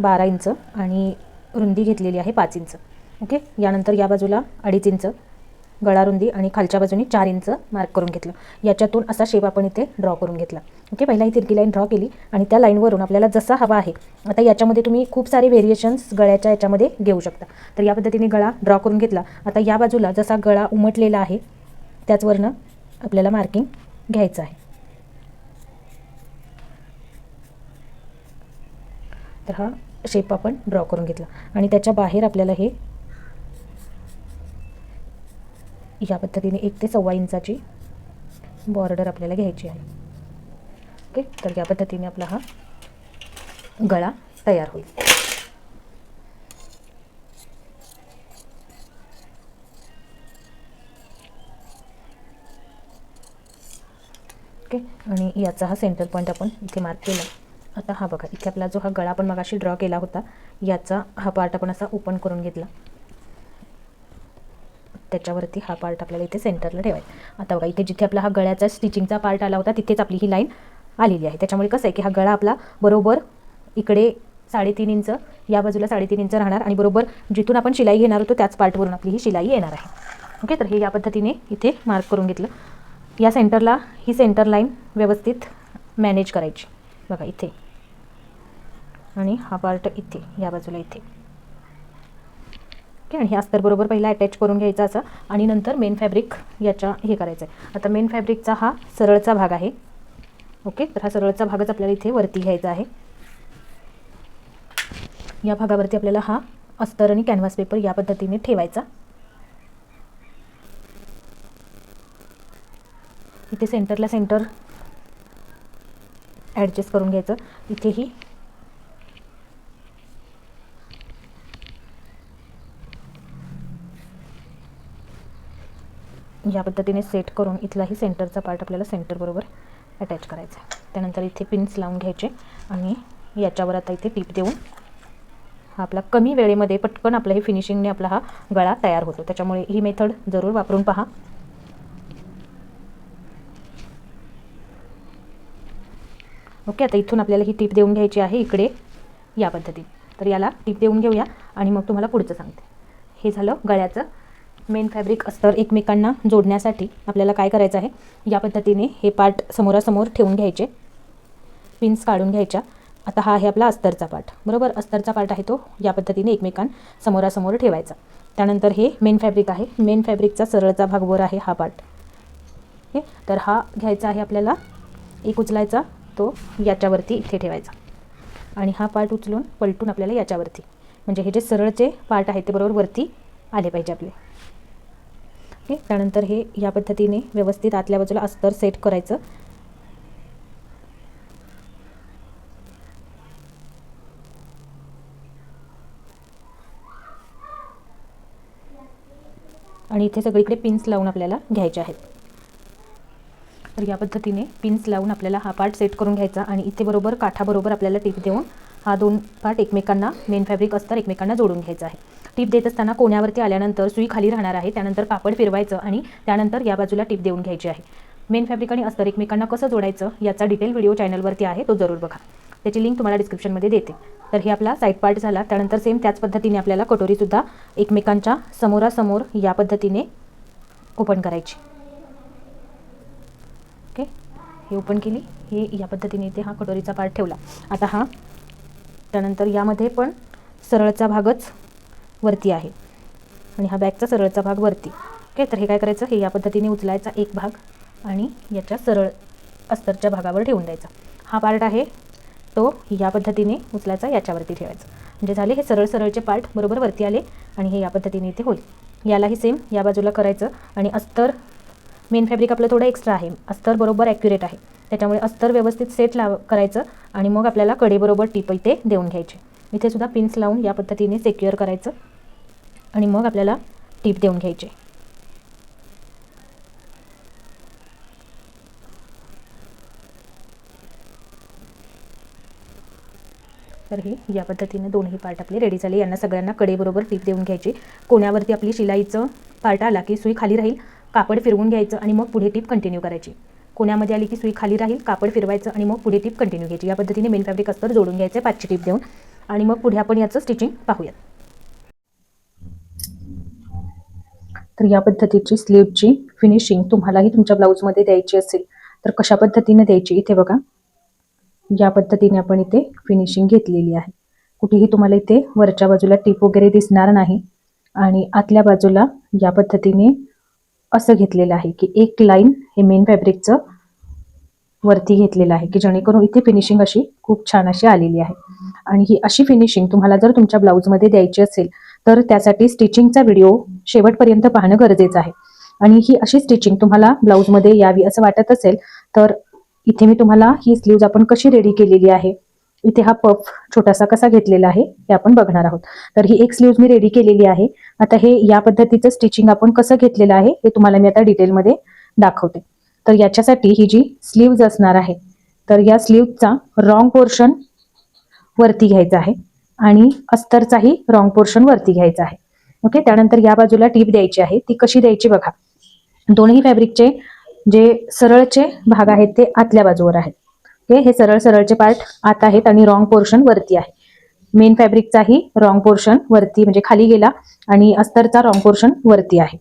S1: 12 इंच आणि रुंदी घेतलेली आहे 5 इंच, ओके. यानंतर या बाजूला 2.5 इंच गळा रुंदी आणि खालच्या बाजूनी 4 इंच मार्क करून घेतलं. याच्यातून असा शेप आपण इथे ड्रॉ करून घेतला, ओके. पहिला ही तिरकी लाईन ड्रॉ केली आणि त्या लाईनवरून आपल्याला जसा हवा आहे, आता याच्यामध्ये तुम्ही खूप सारे व्हेरिएशन्स गळ्याच्या याच्यामध्ये घेऊ शकता. तर या पद्धतीने गळा ड्रॉ करून घेतला. आता या बाजूला जसा गळा उमटलेला आहे त्याचवरनं आपल्याला मार्किंग घ्यायचं आहे. तर हा शेप आपण ड्रॉ करून घेतला आणि त्याच्या बाहेर आपल्याला हे या पद्धतीने 1 ते 1.25 इंचाची बॉर्डर आपल्याला घ्यायची आहे, ओके. तर या पद्धतीने आपला हा गळा तयार होईल, ओके. आणि याचा हा सेंटर पॉईंट आपण इथे मार्क केला. आता हा बघा, इथे आपला जो हा गळा आपण मगाशी ड्रॉ केला होता याचा हा पार्ट आपण असा ओपन करून घेतला. त्याच्यावरती हा पार्ट आपल्याला इथे सेंटरला ठेवायचा. आता बघा, इथे जिथे आपला हा गळ्याचा स्टिचिंगचा पार्ट आला होता तिथेच आपली ही लाईन आलेली आहे. त्याच्यामुळे कसं आहे की हा गळा आपला बरोबर इकडे 3.5 इंच, या बाजूला 3.5 इंच राहणार आणि बरोबर जिथून आपण शिलाई घेणार होतो त्याच पार्टवरून आपली ही शिलाई येणार आहे, ओके. तर हे या पद्धतीने इथे मार्क करून घेतलं. या सेंटरला ही सेंटर लाईन व्यवस्थित मॅनेज करायची, बघा इथे. आणि हा पार्ट इथे या बाजूला इथे, ओके. आणि हे अस्तर बरोबर पहिला अटॅच करून घ्यायचा असं आणि नंतर मेन फॅब्रिक याच्या हे करायचं आहे. आता मेन फॅब्रिकचा हा सरळचा भाग आहे, ओके. तर हा सरळचा भागच आपल्याला इथे वरती घ्यायचा आहे. या भागावरती आपल्याला हा अस्तर आणि कॅनव्हास पेपर या पद्धतीने ठेवायचा. इथे सेंटरला सेंटर ॲडजस्ट करून घ्यायचं. इथेही या पद्धतीने सेट करून इथलाही सेंटरचा पार्ट आपल्याला सेंटर बरोबर अटॅच करायचा. त्यानंतर इथे पिन्स लावून घ्यायचे आणि याच्यावर आता इथे टीप देऊन हा आपला कमी वेळेमध्ये पटकन आपलं हे फिनिशिंगने आपला हा गळा तयार होतो. त्याच्यामुळे ही मेथड जरूर वापरून पहा. ओके. आता इथून आपल्याला ही टीप देऊन घ्यायची आहे इकडे या पद्धतीने. तर याला टीप देऊन घेऊया आणि मग तुम्हाला पुढचं सांगते. हे झालं गळ्याचं. मेन फॅब्रिक अस्तर एकमेकांना जोडण्यासाठी आपल्याला काय करायचं आहे, या पद्धतीने हे पार्ट समोरासमोर ठेवून घ्यायचे, पिन्स काढून घ्यायच्या. आता हा आहे आपला अस्तरचा पार्ट, बरोबर. अस्तरचा पार्ट आहे तो या पद्धतीने समोरासमोर ठेवायचा. त्यानंतर हे मेन फॅब्रिक आहे. मेन फॅब्रिकचा सरळचा भाग वर आहे हा पार्ट, ओके, तर हा घ्यायचा आहे आपल्याला, एक उचलायचा, तो याच्यावरती इथे ठेवायचा आणि हा पार्ट उचलून पलटून आपल्याला याच्यावरती, म्हणजे हे जे सरळचे पार्ट आहेत ते बरोबर वरती आले पाहिजे आपले. ओके, त्यानंतर हे या पद्धतीने व्यवस्थित आतल्या बाजूला अस्तर सेट करायचं. आणि इथे सगळीकडे पिन्स लावून आपल्याला घ्यायचे आहेत. तर या पद्धतीने पिन्स लावून आपल्याला हा पार्ट सेट करून घ्यायचा आणि इथे बरोबर काठाबरोबर आपल्याला टीप देऊन हा दोन पार्ट एकमेकांना, मेन फॅब्रिक अस्तर एकमेकांना जोडून घ्यायचा आहे. टीप देत असताना कोण्यावरती आल्यानंतर सुई खाली राहणार आहे, त्यानंतर कापड फिरवायचं आणि त्यानंतर या बाजूला टीप देऊन घ्यायची आहे. मेन फॅब्रिक आणि अस्तर एकमेकांना कसं जोडायचं याचा डिटेल व्हिडिओ चॅनलवरती आहे, तो जरूर बघा. त्याची लिंक तुम्हाला डिस्क्रिप्शनमध्ये देते. तर हे आपला साईड पार्ट झाला. त्यानंतर सेम त्याच पद्धतीने आपल्याला कटोरीसुद्धा एकमेकांच्या समोरासमोर या पद्धतीने ओपन करायची. ओके, हे ओपन केली, हे या पद्धतीने इथे हा कटोरीचा पार्ट ठेवला. आता हा त्यानंतर यामध्ये पण सरळचा भागच वरती आहे आणि हा बॅकचा सरळचा भाग वरती. ओके, तर हे काय करायचं, हे या पद्धतीने उचलायचा एक भाग आणि याच्या सरळ अस्तरच्या भागावर ठेवून द्यायचा. हा पार्ट आहे तो या पद्धतीने उचलायचा, याच्यावरती ठेवायचा, म्हणजे झाले हे सरळ सरळचे पार्ट बरोबर वरती आले आणि हे या पद्धतीने इथे होईल. यालाही सेम या बाजूला करायचं आणि अस्तर, मेन फॅब्रिक आपलं थोडं एक्स्ट्रा आहे, अस्तर बरोबर ॲक्युरेट आहे, त्याच्यामुळे अस्तर व्यवस्थित सेट करायचं आणि मग आपल्याला कडेबरोबर टीप इथे देऊन घ्यायची. इथे सुद्धा पिन्स लावून या पद्धतीने सिक्युअर करायचं आणि मग आपल्याला टीप देऊन घ्यायची. तर हे या पद्धतीने दोन्ही पार्ट आपले रेडी झाले. यांना सगळ्यांना कडेबरोबर टीप देऊन घ्यायची. कोण्यावरती आपली शिलाईचं पार्ट आला की सुई खाली राहील, कापड फिरवून घ्यायचं आणि मग पुढे टीप कंटिन्यू करायची. कोण्यामध्ये आली की सुई खाली राहील, कापड फिरवायचं आणि मग पुढे टीप कंटिन्यू घ्यायची. या पद्धतीने मेन फॅब्रिक अस्तर जोडून घ्यायचे 5ची टीप देऊन आणि मग पुढे आपण याचं स्टिचिंग पाहूयात. तर या पद्धतीची स्लीवची फिनिशिंग तुम्हालाही तुमच्या ब्लाऊजमध्ये द्यायची असेल तर कशा पद्धतीने द्यायची, इथे बघा या पद्धतीने आपण इथे फिनिशिंग घेतलेली आहे. कुठेही तुम्हाला इथे वरच्या बाजूला टीप वगैरे दिसणार नाही आणि आतल्या बाजूला या पद्धतीने असं घेतलेलं आहे की एक लाईन हे मेन फॅब्रिकचं वरती घेतलेलं आहे की जेणेकरून इथे फिनिशिंग अशी खूप छान अशी आलेली आहे. आणि ही अशी फिनिशिंग तुम्हाला जर तुमच्या ब्लाऊजमध्ये द्यायची असेल तर त्यासाठी स्टिचिंगचा व्हिडिओ शेवटपर्यंत पाहणं गरजेचं आहे. आणि ही अशी स्टिचिंग तुम्हाला ब्लाऊजमध्ये यावी असं वाटत असेल तर इथे मी तुम्हाला ही स्लीव्ज आपण कशी रेडी केलेली आहे, इथे हा पफ छोटासा कसा घेतलेला आहे हे आपण बघणार आहोत. तर ही एक स्लीव्ज मी रेडी केलेली आहे. आता हे या पद्धतीचं स्टिचिंग आपण कसं घेतलेलं आहे हे तुम्हाला मी आता डिटेलमध्ये दाखवते. तर याच्यासाठी ही जी स्लीव्ज असणार आहे तर या स्लीव्जचा रॉंग पोर्शन वरती घ्यायचा आहे आणि अस्तरचाही रॉंग पोर्शन वरती घ्यायचा आहे. ओके, त्यानंतर या बाजूला टीप द्यायची आहे. ती कशी द्यायची बघा, दोन्ही फॅब्रिकचे जे सरळचे भाग आहेत ते आतल्या बाजूवर आहेत. ओके, हे सरळ सरळचे पार्ट आत आहेत आणि रॉंग पोर्शन वरती आहे. मेन फॅब्रिकचाही रॉंग पोर्शन वरती म्हणजे खाली गेला आणि अस्तरचा रॉंग पोर्शन वरती आहे.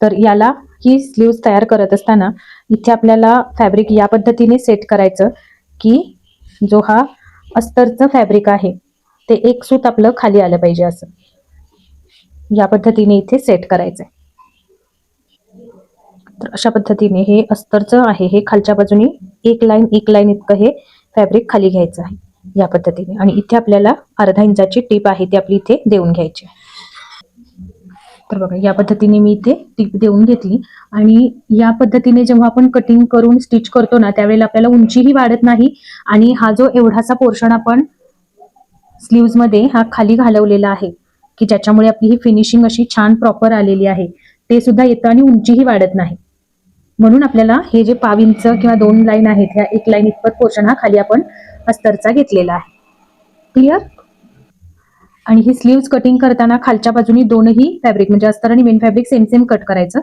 S1: तर याला ही स्लीव्ज तयार करत असताना इथे आपल्याला फॅब्रिक या पद्धतीने सेट करायचं की जो हा अस्तरचं फॅब्रिक आहे ते एक सूत आपलं खाली आलं पाहिजे, असं या पद्धतीने इथे सेट करायचंय. तर अशा पद्धतीने हे अस्तरचं आहे, हे खालच्या बाजूने एक लाईन इतकं हे फॅब्रिक खाली घ्यायचं आहे या पद्धतीने. आणि इथे आपल्याला अर्धा इंचाची टीप आहे ती आपली इथे देऊन घ्यायची. तर बघा या पद्धतीने मी इथे टीप देऊन घेतली आणि या पद्धतीने जेव्हा आपण कटिंग करून स्टिच करतो ना त्यावेळेला आपल्याला उंचीही वाढत नाही आणि हा जो एवढासा पोर्शन आपण स्लीव्ज मध्ये हा खाली घालवलेला आहे की ज्याच्यामुळे आपली ही फिनिशिंग अशी छान प्रॉपर आलेली आहे, ते सुद्धा येतं आणि उंचीही वाढत नाही. म्हणून आपल्याला हे जे 5 इंच किंवा 2 लाईन आहेत ह्या एक लाईन इतपत पोर्शन हा खाली आपण अस्तरचा घेतलेला आहे. क्लिअर. आणि ही स्लीव्ज कटिंग करताना खालच्या बाजूनी दोनही फॅब्रिक म्हणजे अस्तर आणि main fabric same same cut करायचं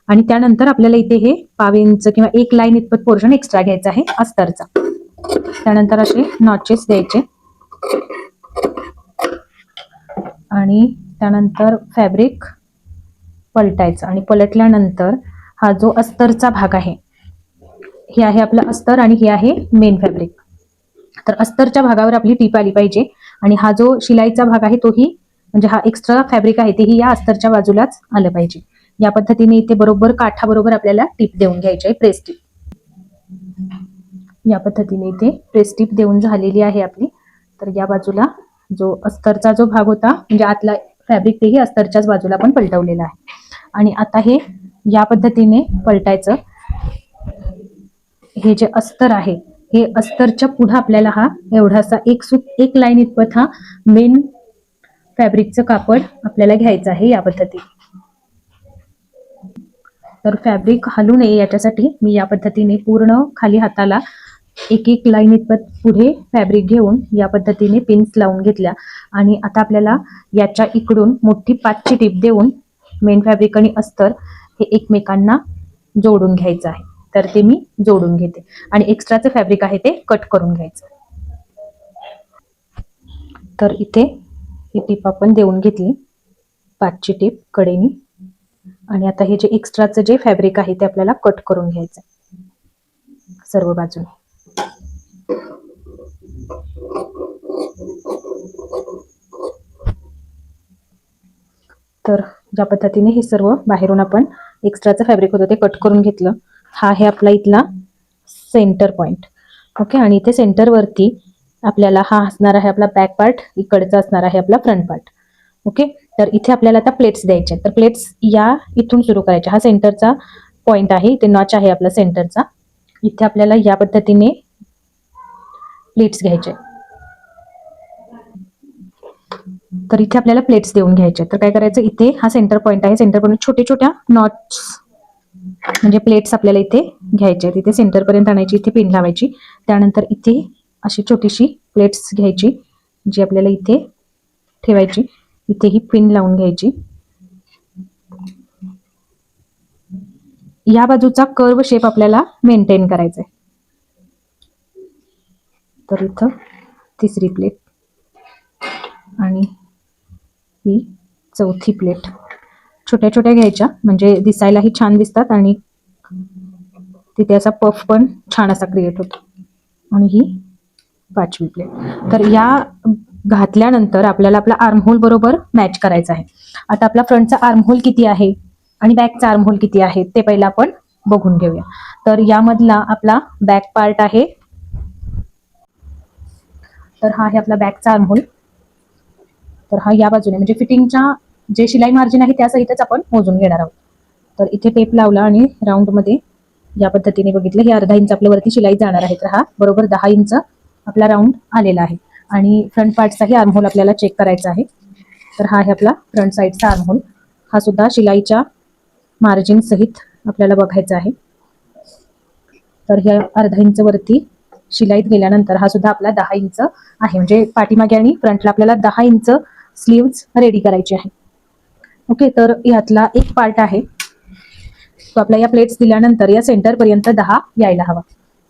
S1: आणि त्यानंतर आपल्याला इथे हे 5 इंच किंवा एक लाईन इतपत पोर्शन एक्स्ट्रा घ्यायचा आहे अस्तरचा. त्यानंतर असे नॉचेस द्यायचे आणि त्यानंतर फॅब्रिक पलटायचं आणि पलटल्यानंतर हा जो अस्तरचा भाग आहे हे आहे आपलं अस्तर आणि हे आहे मेन फॅब्रिक. तर अस्तरच्या भागावर आपली टीप आली पाहिजे आणि हा जो शिलाईचा भाग आहे तोही म्हणजे हा एक्स्ट्रा फॅब्रिक आहे तेही या अस्तरच्या बाजूलाच आलं पाहिजे. या पद्धतीने इथे बरोबर काठाबरोबर आपल्याला टीप देऊन घ्यायची आहे, प्रेस टीप. या पद्धतीने इथे प्रेस टीप देऊन झालेली आहे आपली. तर या बाजूला जो अस्तरचा जो भाग होता, म्हणजे आतला फॅब्रिक तेही अस्तरच्याच बाजूला पण पलटवलेला आहे. आणि आता हे या पद्धतीने पलटायचं. हे जे अस्तर आहे, हे अस्तरच्या पुढे आपल्याला हा एवढासा एक लाईन इतपत हा मेन फॅब्रिकचं कापड आपल्याला घ्यायचं आहे या पद्धतीने. तर फॅब्रिक हलू नये याच्यासाठी मी या पद्धतीने पूर्ण खाली हाताला एक लाईन इतपत पुढे फॅब्रिक घेऊन या पद्धतीने पिन्स लावून घेतल्या. आणि आता आपल्याला याच्या इकडून मोठी 5ची टीप देऊन मेन फॅब्रिक आणि अस्तर हे एकमेकांना जोडून घ्यायचं आहे. तर ते मी जोडून घेते आणि एक्स्ट्राचं फॅब्रिक आहे ते कट करून घ्यायचं. तर इथे ही टीप आपण देऊन घेतली, 5ची टीप कडेनी. आणि आता हे जे एक्स्ट्राचं जे फॅब्रिक आहे ते आपल्याला कट करून घ्यायचं सर्व बाजूने. तर ज्या पद्धतीने हे सर्व बाहेरून आपण एक्स्ट्राचं फॅब्रिक होतं ते कट करून घेतलं. हा आहे आपला इथला सेंटर पॉइंट. ओके. आणि इथे सेंटरवरती आपल्याला हा असणार आहे आपला बॅक पार्ट, इकडचा असणार आहे आपला फ्रंट पार्ट. ओके. तर इथे आपल्याला आता प्लेट्स द्यायचे. तर प्लेट्स या इथून सुरू करायच्या. हा सेंटरचा पॉइंट आहे, इथे नॉच आहे आपला सेंटरचा. इथे आपल्याला या पद्धतीने प्लेट्स घ्यायचे. तर इथे आपल्याला प्लेट्स देऊन घ्यायचे. तर काय करायचं, इथे हा सेंटर पॉइंट आहे, सेंटर पॉइंट छोटे छोट्या नॉट्स म्हणजे प्लेट्स आपल्याला इथे घ्यायचे आहेत. इथे सेंटर पर्यंत आणायची, इथे पिन लावायची. त्यानंतर इथे अशी छोटीशी प्लेट्स घ्यायची जी आपल्याला इथे ठेवायची. इथे ही पिन लावून घ्यायची. या बाजूचा कर्व शेप आपल्याला मेंटेन करायचा आहे. तर इथं 3री प्लेट आणि ही 4थी प्लेट छोट्या छोट्या घ्यायच्या, म्हणजे दिसायलाही छान दिसतात आणि तिथे असा पफ पण छान असा क्रिएट होतो. आणि ही 5वी प्लेट. तर या घातल्यानंतर आपल्याला आपला आर्महोल बरोबर मॅच करायचा आहे. आता आपला फ्रंटचा आर्महोल किती आहे आणि बॅकचा आर्महोल किती आहे ते पहिला आपण बघून घेऊया. तर यामधला आपला बॅक पार्ट आहे. तर हा आहे आपला बॅकचा आर्महोल. तर हा या बाजूने म्हणजे फिटिंगच्या जे शिलाई मार्जिन आहे त्यासहितच आपण मोजून घेणार आहोत. तर इथे टेप लावला आणि राऊंड मध्ये या पद्धतीने बघितलं, हे अर्धा इंच आपल्या वरती शिलाई जाणार आहे. तर हा बरोबर 10 इंच आपला राऊंड आलेला आहे. आणि फ्रंट पार्टचाही आर्महोल आपल्याला चेक करायचा आहे. तर हा आहे आपला फ्रंट साईडचा आर्महोल. हा सुद्धा शिलाईच्या मार्जिन सहित आपल्याला बघायचा आहे. तर ह्या अर्धा इंच वरती शिलाईत गेल्यानंतर हा सुद्धा आपला 10 इंच आहे. म्हणजे पाठीमागे आणि फ्रंटला आपल्याला 10 इंच स्लीव्ज रेडी करायची आहे. ओके. तर यातला एक पार्ट आहे तो आपल्या या प्लेट्स दिल्यानंतर या सेंटर पर्यंत 10 यायला हवा.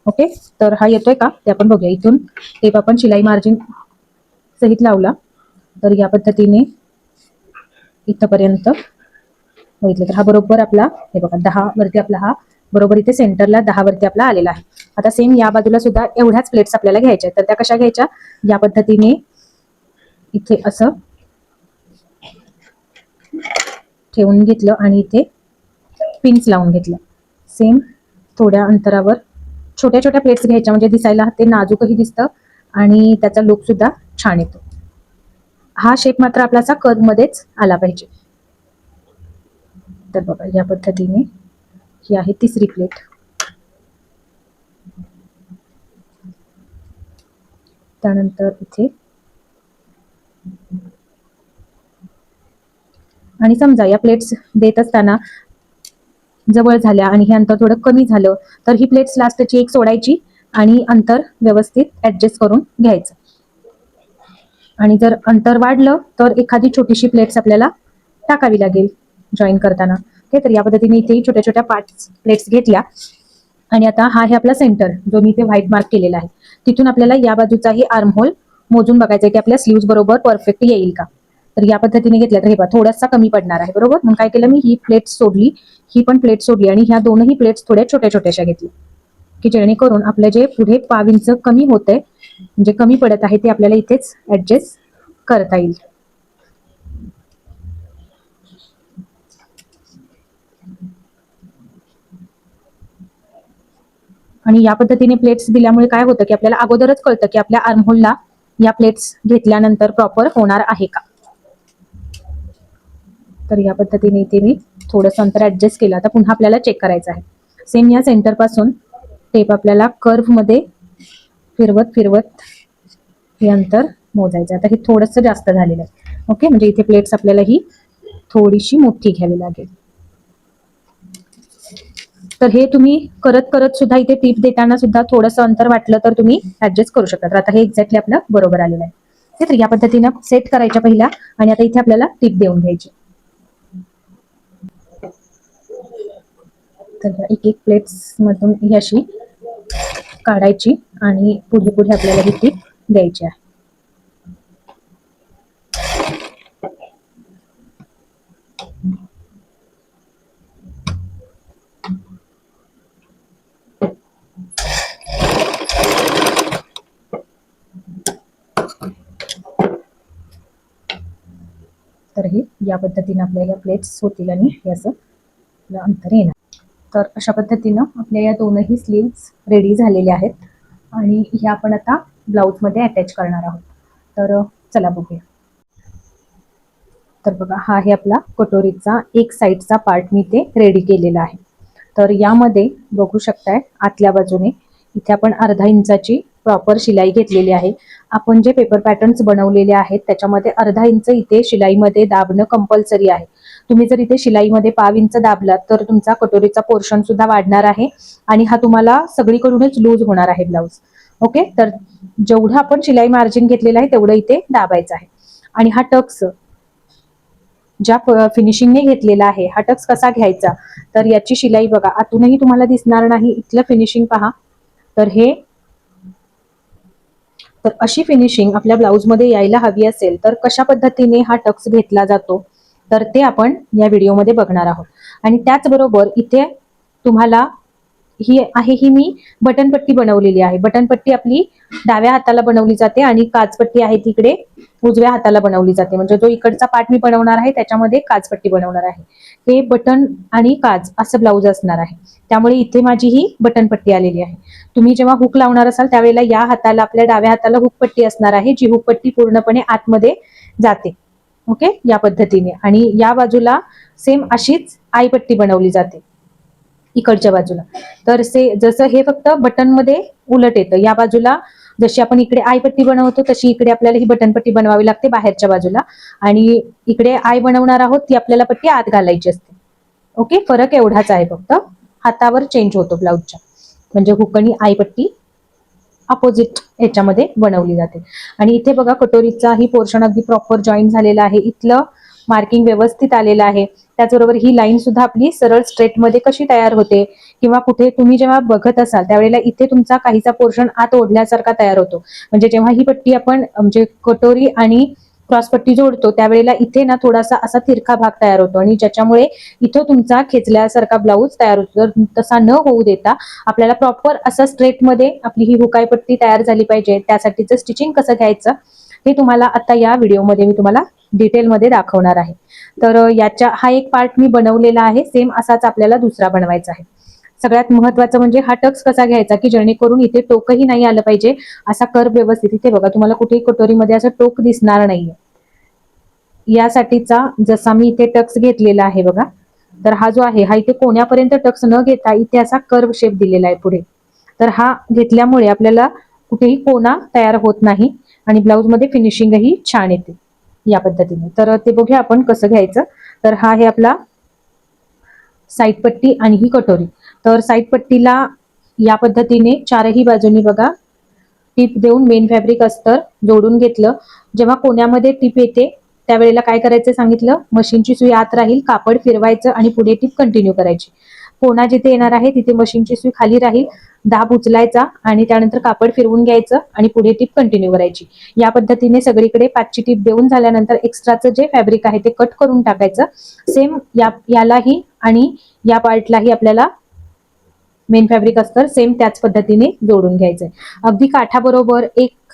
S1: ओके. तर हा येतोय का ते आपण बघूया. इथून टेप आपण शिलाई मार्जिन सहित लावला. तर या पद्धतीने इथपर्यंत बघितलं तर हा बरोबर आपला, हे बघा 10 वरती आपला हा बरोबर इथे सेंटरला 10 वरती आपला आलेला आहे. आता सेम या बाजूला सुद्धा एवढ्याच प्लेट्स आपल्याला घ्यायच्या आहेत. तर त्या कशा घ्यायच्या, या पद्धतीने इथे असं ठेवून घेतलं आणि इथे पिन्स लावून घेतलं. सेम थोड्या अंतरावर छोट्या छोट्या प्लेट्स घ्यायच्या, म्हणजे दिसायला ते नाजूकही दिसतं आणि त्याचा लुक सुद्धा छान येतो. हा शेप मात्र आपला असा कर्व मध्येच आला पाहिजे. तर बघा या पद्धतीने ही आहे 3री प्लेट. त्यानंतर इथे आणि समजा या प्लेट्स देत असताना जवळ झाल्या आणि हे अंतर थोडं कमी झालं तर ही प्लेट्स लास्टची एक सोडायची आणि अंतर व्यवस्थित ऍडजस्ट करून घ्यायचं. आणि जर अंतर वाढलं तर एखादी छोटीशी प्लेट्स आपल्याला टाकावी लागेल जॉईन करताना. ओके. तर या पद्धतीने इथेही छोट्या छोट्या प्लेट्स घेतल्या. आणि आता हा आहे आपला सेंटर जो मी इथे व्हाईट मार्क केलेला आहे. तिथून आपल्याला या बाजूचाही आर्महोल मोजून बघायचा आहे की आपल्या स्लीव्ज बरोबर परफेक्ट येईल का. तर या पद्धतीने घेतल्या तर हे बघा थोडासा कमी पडणार आहे बरोबर. मग काय केलं मी, ही प्लेट सोडली, ही पण प्लेट सोडली आणि ह्या दोनही प्लेट्स थोड्या छोट्या छोट्याशा घेतल्या की जेणेकरून आपलं जे पुढे 5 इंच कमी होतंय म्हणजे कमी पडत आहे ते आपल्याला इथेच ऍडजस्ट करता येईल. आणि या पद्धतीने प्लेट्स दिल्यामुळे काय होतं की आपल्याला अगोदरच कळतं की आपल्या आर्महोलला या प्लेट्स घेतल्यानंतर प्रॉपर होणार आहे का. तर या पद्धतीने इथे मी थोडंसं अंतर ऍडजस्ट केलं. आता पुन्हा आपल्याला चेक करायचं आहे. सेम या सेंटर पासून टेप आपल्याला कर्व मध्ये फिरवत फिरवत हे अंतर मोजायचं. आता हे थोडंसं जास्त झालेलं आहे. ओके, म्हणजे इथे प्लेट्स आपल्याला ही थोडीशी मोठी घ्यावी लागेल. तर हे तुम्ही करत करत सुद्धा इथे टिप देताना सुद्धा थोडंसं अंतर वाटलं तर तुम्ही ऍडजस्ट करू शकता. तर आता हे एक्झॅक्टली आपलं बरोबर आलेलं आहे. तर या पद्धतीनं सेट करायच्या पहिला आणि आता इथे आपल्याला टिप देऊन घ्यायची. तर एक एक प्लेट्स मधून ही अशी काढायची आणि पुढे पुढे आपल्याला ही टिप द्यायची आहे. तर हे या पद्धतीने आपल्या प्लेट्स होतील आणि हे असं अंतर येणार. तर अशा पद्धतीनं आपल्या या दोनही स्लीव्स रेडी झालेल्या आहेत आणि ह्या आपण आता ब्लाऊजमध्ये अटॅच करणार आहोत. तर चला बघूया. तर बघा, हा आहे आपला कटोरीचा एक साईडचा पार्ट मी ते रेडी केलेला आहे. तर यामध्ये बघू शकताय आतल्या बाजूने इथे आपण अर्धा इंचाची प्रॉपर शिलाई घेतलेली आहे. आपण जे पेपर पॅटर्न्स बनवलेले आहेत त्याच्यामध्ये अर्धा इंच इथे शिलाईमध्ये दाबणं कंपल्सरी आहे. तुम्ही जर इथे शिलाईमध्ये पाव इंच दाबलात तर तुमचा कटोरीचा पोर्शन सुद्धा वाढणार आहे आणि हा तुम्हाला सगळीकडूनच लूज होणार आहे ब्लाऊज. ओके, तर जेवढं आपण शिलाई मार्जिन घेतलेलं आहे तेवढं इथे दाबायचं आहे. आणि हा टक्स ज्या फिनिशिंगने घेतलेला आहे, हा टक्स कसा घ्यायचा, तर याची शिलाई बघा आतूनही तुम्हाला दिसणार नाही. इथलं फिनिशिंग पहा. तर अशी फिनिशिंग आपल्या ब्लाऊज मध्ये यायला हवी असेल तर कशा पद्धतीने हा टक्स घेतला जातो तर ते आपण या व्हिडिओमध्ये बघणार आहोत. आणि त्याचबरोबर इथे तुम्हाला ही मी बटनपट्टी बनवलेली आहे. बटनपट्टी आपली डाव्या हाताला बनवली जाते आणि काचपट्टी आहे तिकडे उजव्या हाताला बनवली जाते. म्हणजे जो इकडचा पार्ट मी बनवणार आहे त्याच्यामध्ये काचपट्टी बनवणार आहे. हे बटन आणि काच असं ब्लाऊज असणार आहे. त्यामुळे इथे माझी ही बटनपट्टी आलेली आहे. तुम्ही जेव्हा हुक लावणार असाल त्यावेळेला या हाताला आपल्या डाव्या हाताला हुकपट्टी असणार आहे, जी हुकपट्टी पूर्णपणे आतमध्ये जाते. ओके, या पद्धतीने. आणि या बाजूला सेम अशीच आईपट्टी बनवली जाते इकडच्या बाजूला. तर जसं हे फक्त बटन मध्ये उलट येतं. या बाजूला जशी आपण इकडे आयपट्टी बनवतो तशी इकडे आपल्याला ही बटनपट्टी बनवावी लागते बाहेरच्या बाजूला. आणि इकडे आय बनवणार आहोत ती आपल्याला पट्टी आत घालायची असते. ओके, फरक एवढाच आहे, फक्त हातावर चेंज होतो ब्लाऊजच्या. म्हणजे हुक आणि आयपट्टी अपोजिट याच्यामध्ये बनवली जाते. आणि इथे बघा कटोरीचा ही पोर्शन अगदी प्रॉपर जॉईन झालेला आहे. इथलं मार्किंग व्यवस्थित आलेलं आहे. त्याचबरोबर ही लाईन सुद्धा आपली सरळ स्ट्रेट मध्ये कशी तयार होते किंवा कुठे तुम्ही जेव्हा बघत असाल त्यावेळेला इथे तुमचा काहीचा पोर्शन आत ओढल्यासारखा तयार होतो. म्हणजे जेव्हा ही पट्टी आपण म्हणजे कटोरी आणि क्रॉसपट्टी जोडतो त्यावेळेला इथे ना थोडासा असा तिरका भाग तयार होतो आणि ज्याच्यामुळे इथं तुमचा खेचल्यासारखा ब्लाऊज तयार होतो. तर तसा न होऊ देता आपल्याला प्रॉपर असा स्ट्रेट मध्ये आपली ही हुकाई पट्टी तयार झाली पाहिजे. त्यासाठीचं स्टिचिंग कसं घ्यायचं हे तुम्हाला आता या व्हिडिओमध्ये मी तुम्हाला डिटेलमध्ये दाखवणार आहे. तर हा एक पार्ट मी बनवलेला आहे. सेम असाच आपल्याला दुसरा बनवायचा आहे. सगळ्यात महत्वाचं म्हणजे हा टक्स कसा घ्यायचा की जेणेकरून इथे टोकही नाही आलं पाहिजे. असा कर्व व्यवस्थित इथे बघा तुम्हाला कुठेही कटोरीमध्ये असं टोक दिसणार नाहीये. यासाठीचा जसा मी इथे टक्स घेतलेला आहे बघा, तर हा जो आहे हा इथे कोण्यापर्यंत टक्स न घेता इथे असा कर्व शेप दिलेला आहे पुढे. तर हा घेतल्यामुळे आपल्याला कुठेही कोणा तयार होत नाही आणि ब्लाऊज मध्ये फिनिशिंगही छान येते या पद्धतीने. तर ते बघूया आपण कसं घ्यायचं. तर हा आहे आपला साईड पट्टी आणि ही कटोरी. तर साईड पट्टीला या पद्धतीने चारही बाजूनी बघा टीप देऊन मेन फॅब्रिक अस्तर जोडून घेतलं. जेव्हा कोण्यामध्ये टीप येते त्यावेळेला काय करायचं सांगितलं, मशीनची सुई आत राहील, कापड फिरवायचं आणि पुढे टीप कंटिन्यू करायची. कोणा जिथे येणार आहे तिथे मशीनची सुई खाली राहील, दाब उचलायचा आणि त्यानंतर कापड फिरवून घ्यायचं आणि पुढे टीप कंटिन्यू करायची. या पद्धतीने सगळीकडे 5ची टीप देऊन झाल्यानंतर एक्स्ट्राचं जे फॅब्रिक आहे ते कट करून टाकायचं. सेम यालाही आणि या पार्टलाही आपल्याला मेन फॅब्रिक अस्तर सेम त्याच पद्धतीने जोडून घ्यायचंय. अगदी काठाबरोबर एक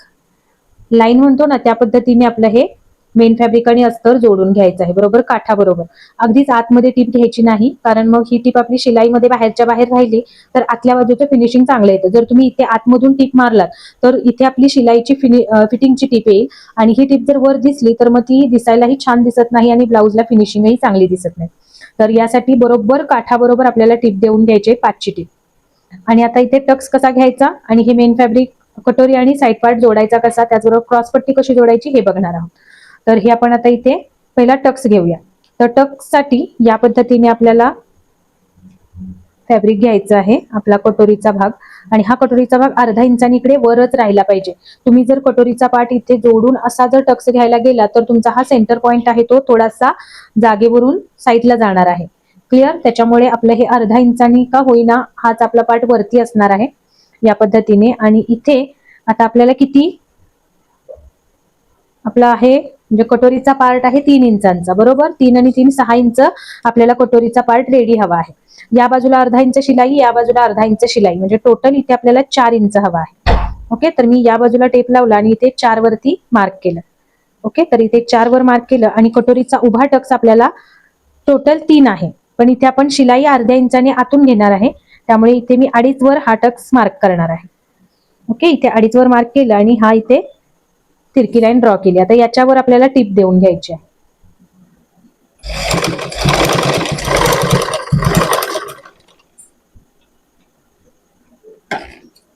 S1: लाईन म्हणतो ना त्या पद्धतीने आपलं हे मेन फॅब्रिक आणि अस्तर जोडून घ्यायचं आहे, बरोबर काठाबरोबर. अगदीच आतमध्ये टीप घ्यायची नाही, कारण मग ही टीप आपली शिलाईमध्ये बाहेरच्या बाहेर राहिली तर आतल्या बाजूचं फिनिशिंग चांगलं येतं. जर तुम्ही इथे आतमधून टीप मारलात तर इथे आपली शिलाईची फिटिंगची टीप येईल आणि ही टीप जर वर दिसली तर मग ती दिसायलाही छान दिसत नाही आणि ब्लाऊजला फिनिशिंगही चांगली दिसत नाही. तर यासाठी बरोबर काठाबरोबर आपल्याला टीप देऊन घ्यायची 5ची टीप. आणि आता इथे टक्स कसा घ्यायचा आणि हे मेन फॅब्रिक कटोरी आणि साईड पार्ट जोडायचा कसा, त्याचबरोबर क्रॉस पट्टी कशी जोडायची हे बघणार आहोत. तर हे आपण आता इथे पहिला टक्स घेऊया. तर टक्स साठी या पद्धतीने आपल्याला फॅब्रिक घ्यायचं आहे, आपला कटोरीचा भाग. आणि हा कटोरीचा भाग अर्धा इंचानी इकडे वरच राहिला पाहिजे. तुम्ही जर कटोरीचा पार्ट इथे जोडून असा जर टक्स घ्यायला गेला तर तुमचा हा सेंटर पॉइंट आहे तो थोडासा जागेवरून साईडला जाणार आहे. क्लिअर? त्याच्यामुळे आपलं हे अर्धा इंचानी का होईना हाच आपला पार्ट वरती असणार आहे या पद्धतीने. आणि इथे आता आपल्याला किती आपला आहे, म्हणजे कटोरीचा पार्ट आहे 3 इंचांचा, बरोबर. 3 आणि 3 6 इंच आपल्याला कटोरीचा पार्ट रेडी हवा आहे. या बाजूला अर्धा इंच शिलाई, या बाजूला अर्धा इंच शिलाई, म्हणजे टोटल इथे आपल्याला 4 इंच हवा आहे. ओके, तर मी या बाजूला टेप लावला आणि इथे 4 वरती मार्क केलं. ओके, तर इथे 4 वर मार्क केलं आणि कटोरीचा उभा टक्स आपल्याला टोटल 3 आहे, पण इथे आपण शिलाई अर्ध्या इंचाने आतून घेणार आहे, त्यामुळे इथे मी 2.5 वर हा टक्स मार्क करणार आहे. ओके, इथे 2.5 वर मार्क केलं आणि हा इथे तिरकी लाईन ड्रॉ केली. आता याच्यावर आपल्याला टिप देऊन घ्यायची आहे.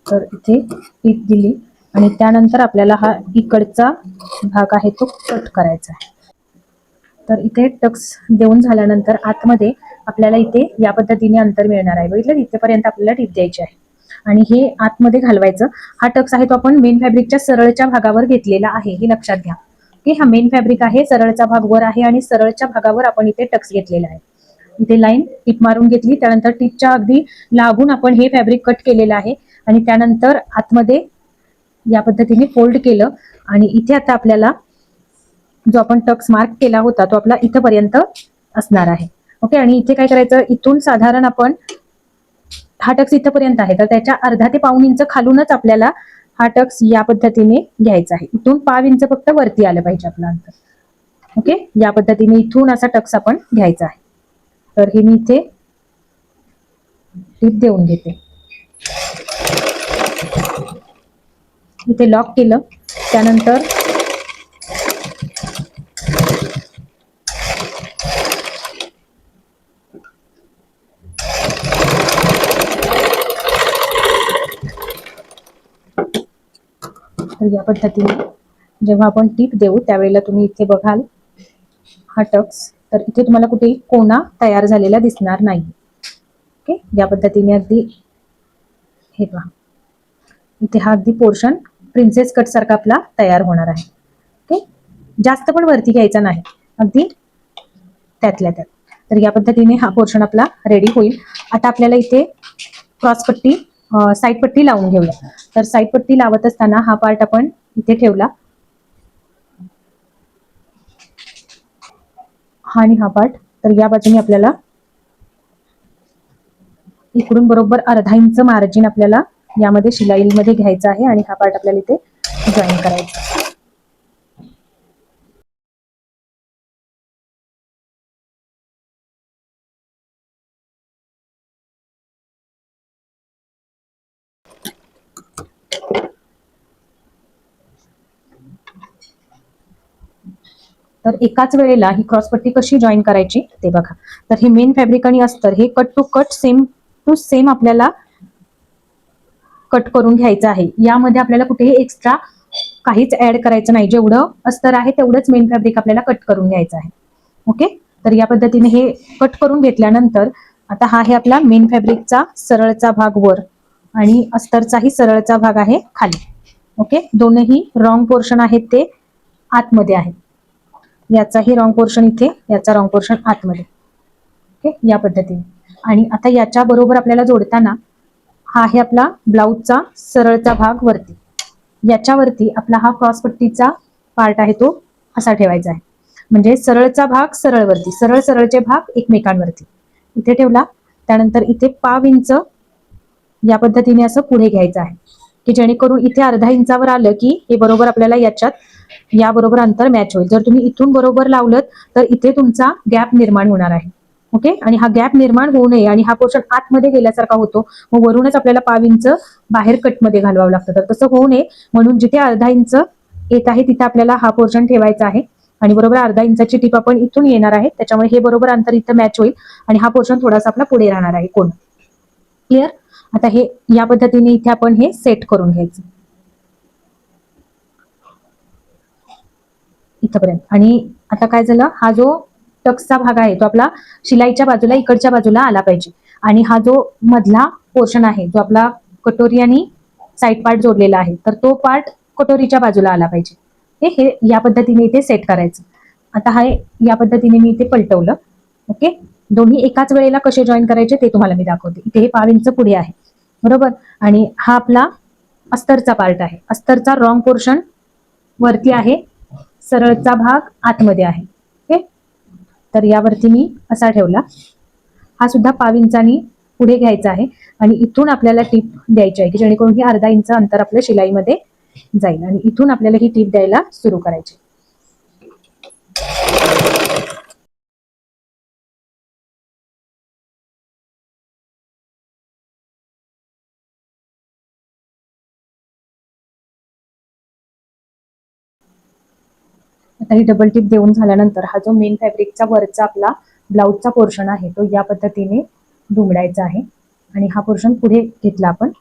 S1: तर इथे टिप दिली आणि त्यानंतर आपल्याला हा इकडचा भाग आहे तो कट करायचा आहे. तर इथे टक्स देऊन झाल्यानंतर आतमध्ये आपल्याला इथे या पद्धतीने अंतर मिळणार आहे. बघितलं, इथेपर्यंत आपल्याला टिप द्यायची आहे आणि हे आतमध्ये घालवायचं. हा टक्स आहे तो आपण मेन फॅब्रिकच्या सरळच्या भागावर घेतलेला आहे, हे लक्षात घ्या. की हा मेन फॅब्रिक आहे, सरळचा भाग वर आहे आणि सरळच्या भागावर आपण इथे टक्स घेतलेला आहे. इथे लाईन टिप मारून घेतली, त्यानंतर टिपच्या अगदी लागून आपण हे फॅब्रिक कट केलेलं आहे आणि त्यानंतर आतमध्ये या पद्धतीने फोल्ड केलं आणि इथे आता आपल्याला जो आपण टक्स मार्क केला होता तो आपला इथपर्यंत असणार आहे. ओके, आणि इथे काय करायचं, इथून साधारण आपण हा टक्स इथपर्यंत आहे तर त्याच्या अर्धा ते पाऊण इंच खालूनच आपल्याला हा टक्स या पद्धतीने घ्यायचा आहे. इथून 5 इंच फक्त वरती आलं पाहिजे आपलं अंतर. ओके, या पद्धतीने इथून असा टक्स आपण घ्यायचा आहे. तर हे मी इथे टिप देऊन घेते. इथे लॉक केलं, त्यानंतर या पद्धतीने जेव्हा आपण टीप देऊ त्यावेळेला तुम्ही इथे बघाल हा टक्स, तर इथे तुम्हाला कुठेही कोना तयार झालेला दिसणार नाही. ओके, या पद्धतीने अगदी हे पहा, इथे हा अगदी पोर्शन प्रिन्सेस कट सारखा आपला तयार होणार आहे. ओके, जास्त पण वरती घ्यायचा नाही, अगदी त्यातल्या त्यात. तर या पद्धतीने हा पोर्शन आपला रेडी होईल. आता आपल्याला इथे क्रॉस पट्टी साईड पट्टी लावून घेऊया. तर साईड पट्टी लावत असताना हा पार्ट आपण इथे ठेवला, हा आणि हा पार्ट. तर या बाजूने आपल्याला इकडून बरोबर अर्धा इंच मार्जिन आपल्याला यामध्ये शिलाईमध्ये घ्यायचा आहे आणि हा पार्ट आपल्याला इथे जॉईन करायचा. तर एकाच वेळेला ही क्रॉसपट्टी कशी जॉईन करायची ते बघा. तर हे मेन फॅब्रिक आणि अस्तर हे cut to cut same to same आपल्याला कट करून घ्यायचं आहे. यामध्ये आपल्याला कुठेही एक्स्ट्रा काहीच ऍड करायचं नाही, जेवढं अस्तर आहे तेवढंच मेन फॅब्रिक आपल्याला कट करून घ्यायचं आहे. ओके, तर या पद्धतीने हे कट करून घेतल्यानंतर आता हा आहे आपला मेन फॅब्रिकचा सरळचा भाग वर आणि अस्तरचाही सरळचा भाग आहे खाली. ओके, दोनही रॉंग पोर्शन आहेत ते आतमध्ये आहेत. याचाही रॉंग पोर्शन इथे, याचा रॉंग पोर्शन आतमध्ये. ओके, या पद्धतीने. आणि आता याच्या बरोबर आपल्याला जोडताना हा आहे आपला ब्लाऊजचा सरळचा भाग वरती, याच्यावरती आपला हा क्रॉसपट्टीचा पार्ट आहे तो असा ठेवायचा आहे. म्हणजे सरळचा भाग सरळवरती, सरळ सरळचे भाग एकमेकांवरती इथे ठेवला. त्यानंतर इथे 5 इंच या पद्धतीने असं पुढे घ्यायचं आहे. की जेणेकरून इथे अर्धा इंचावर आलं की हे बरोबर आपल्याला याच्यात या बरोबर अंतर मॅच होईल. जर तुम्ही इथून बरोबर लावलं तर इथे तुमचा गॅप निर्माण होणार आहे. ओके, आणि हा गॅप निर्माण होऊ नये आणि हा पोर्शन आतमध्ये गेल्यासारखा होतो, मग वरूनच आपल्याला 5 इंच बाहेर कटमध्ये घालवावं लागतं. तर तसं होऊ नये म्हणून जिथे अर्धा इंच येत आहे तिथे आपल्याला हा पोर्शन ठेवायचा आहे आणि बरोबर अर्धा इंचाची टीप आपण इथून येणार आहे, त्याच्यामुळे हे बरोबर अंतर इथं मॅच होईल आणि हा पोर्शन थोडासा आपला पुढे राहणार आहे कोण. क्लिअर? आता हे या पद्धतीने इथे आपण हे सेट करून घ्यायचं इथपर्यंत. आणि आता काय झालं, हा जो टक्सचा भाग आहे तो आपला शिलाईच्या बाजूला इकडच्या बाजूला आला पाहिजे आणि हा जो मधला पोर्शन आहे जो आपला कटोरी आणि साईड पार्ट जोडलेला आहे तर तो पार्ट कटोरीच्या बाजूला आला पाहिजे. हे या पद्धतीने इथे सेट करायचं. आता हा या पद्धतीने मी इथे पलटवलं. ओके, दोन्ही एकाच वेळेला कसे जॉईन करायचे ते तुम्हाला मी दाखवते. इथे हे 5 इंच पुढे आहे बरोबर, आणि हा आपला अस्तरचा पार्ट आहे. अस्तरचा रॉंग पोर्शन वरती आहे, सरळचा भाग आतमध्ये आहे. ओके, तर यावरती मी असा ठेवला. हा सुद्धा 5 इंचांनी पुढे घ्यायचा आहे आणि इथून आपल्याला टीप द्यायची आहे की जेणेकरून ही अर्धा इंच अंतर आपल्या शिलाईमध्ये जाईल आणि इथून आपल्याला ही टीप द्यायला सुरू करायची. आता ही डबल टिप देऊन झाल्यानंतर हा जो मेन फॅब्रिकचा वरचा आपला ब्लाऊजचा पोर्शन आहे तो या पद्धतीने दुमडायचा आहे आणि हा पोर्शन पुढे घेतला आपण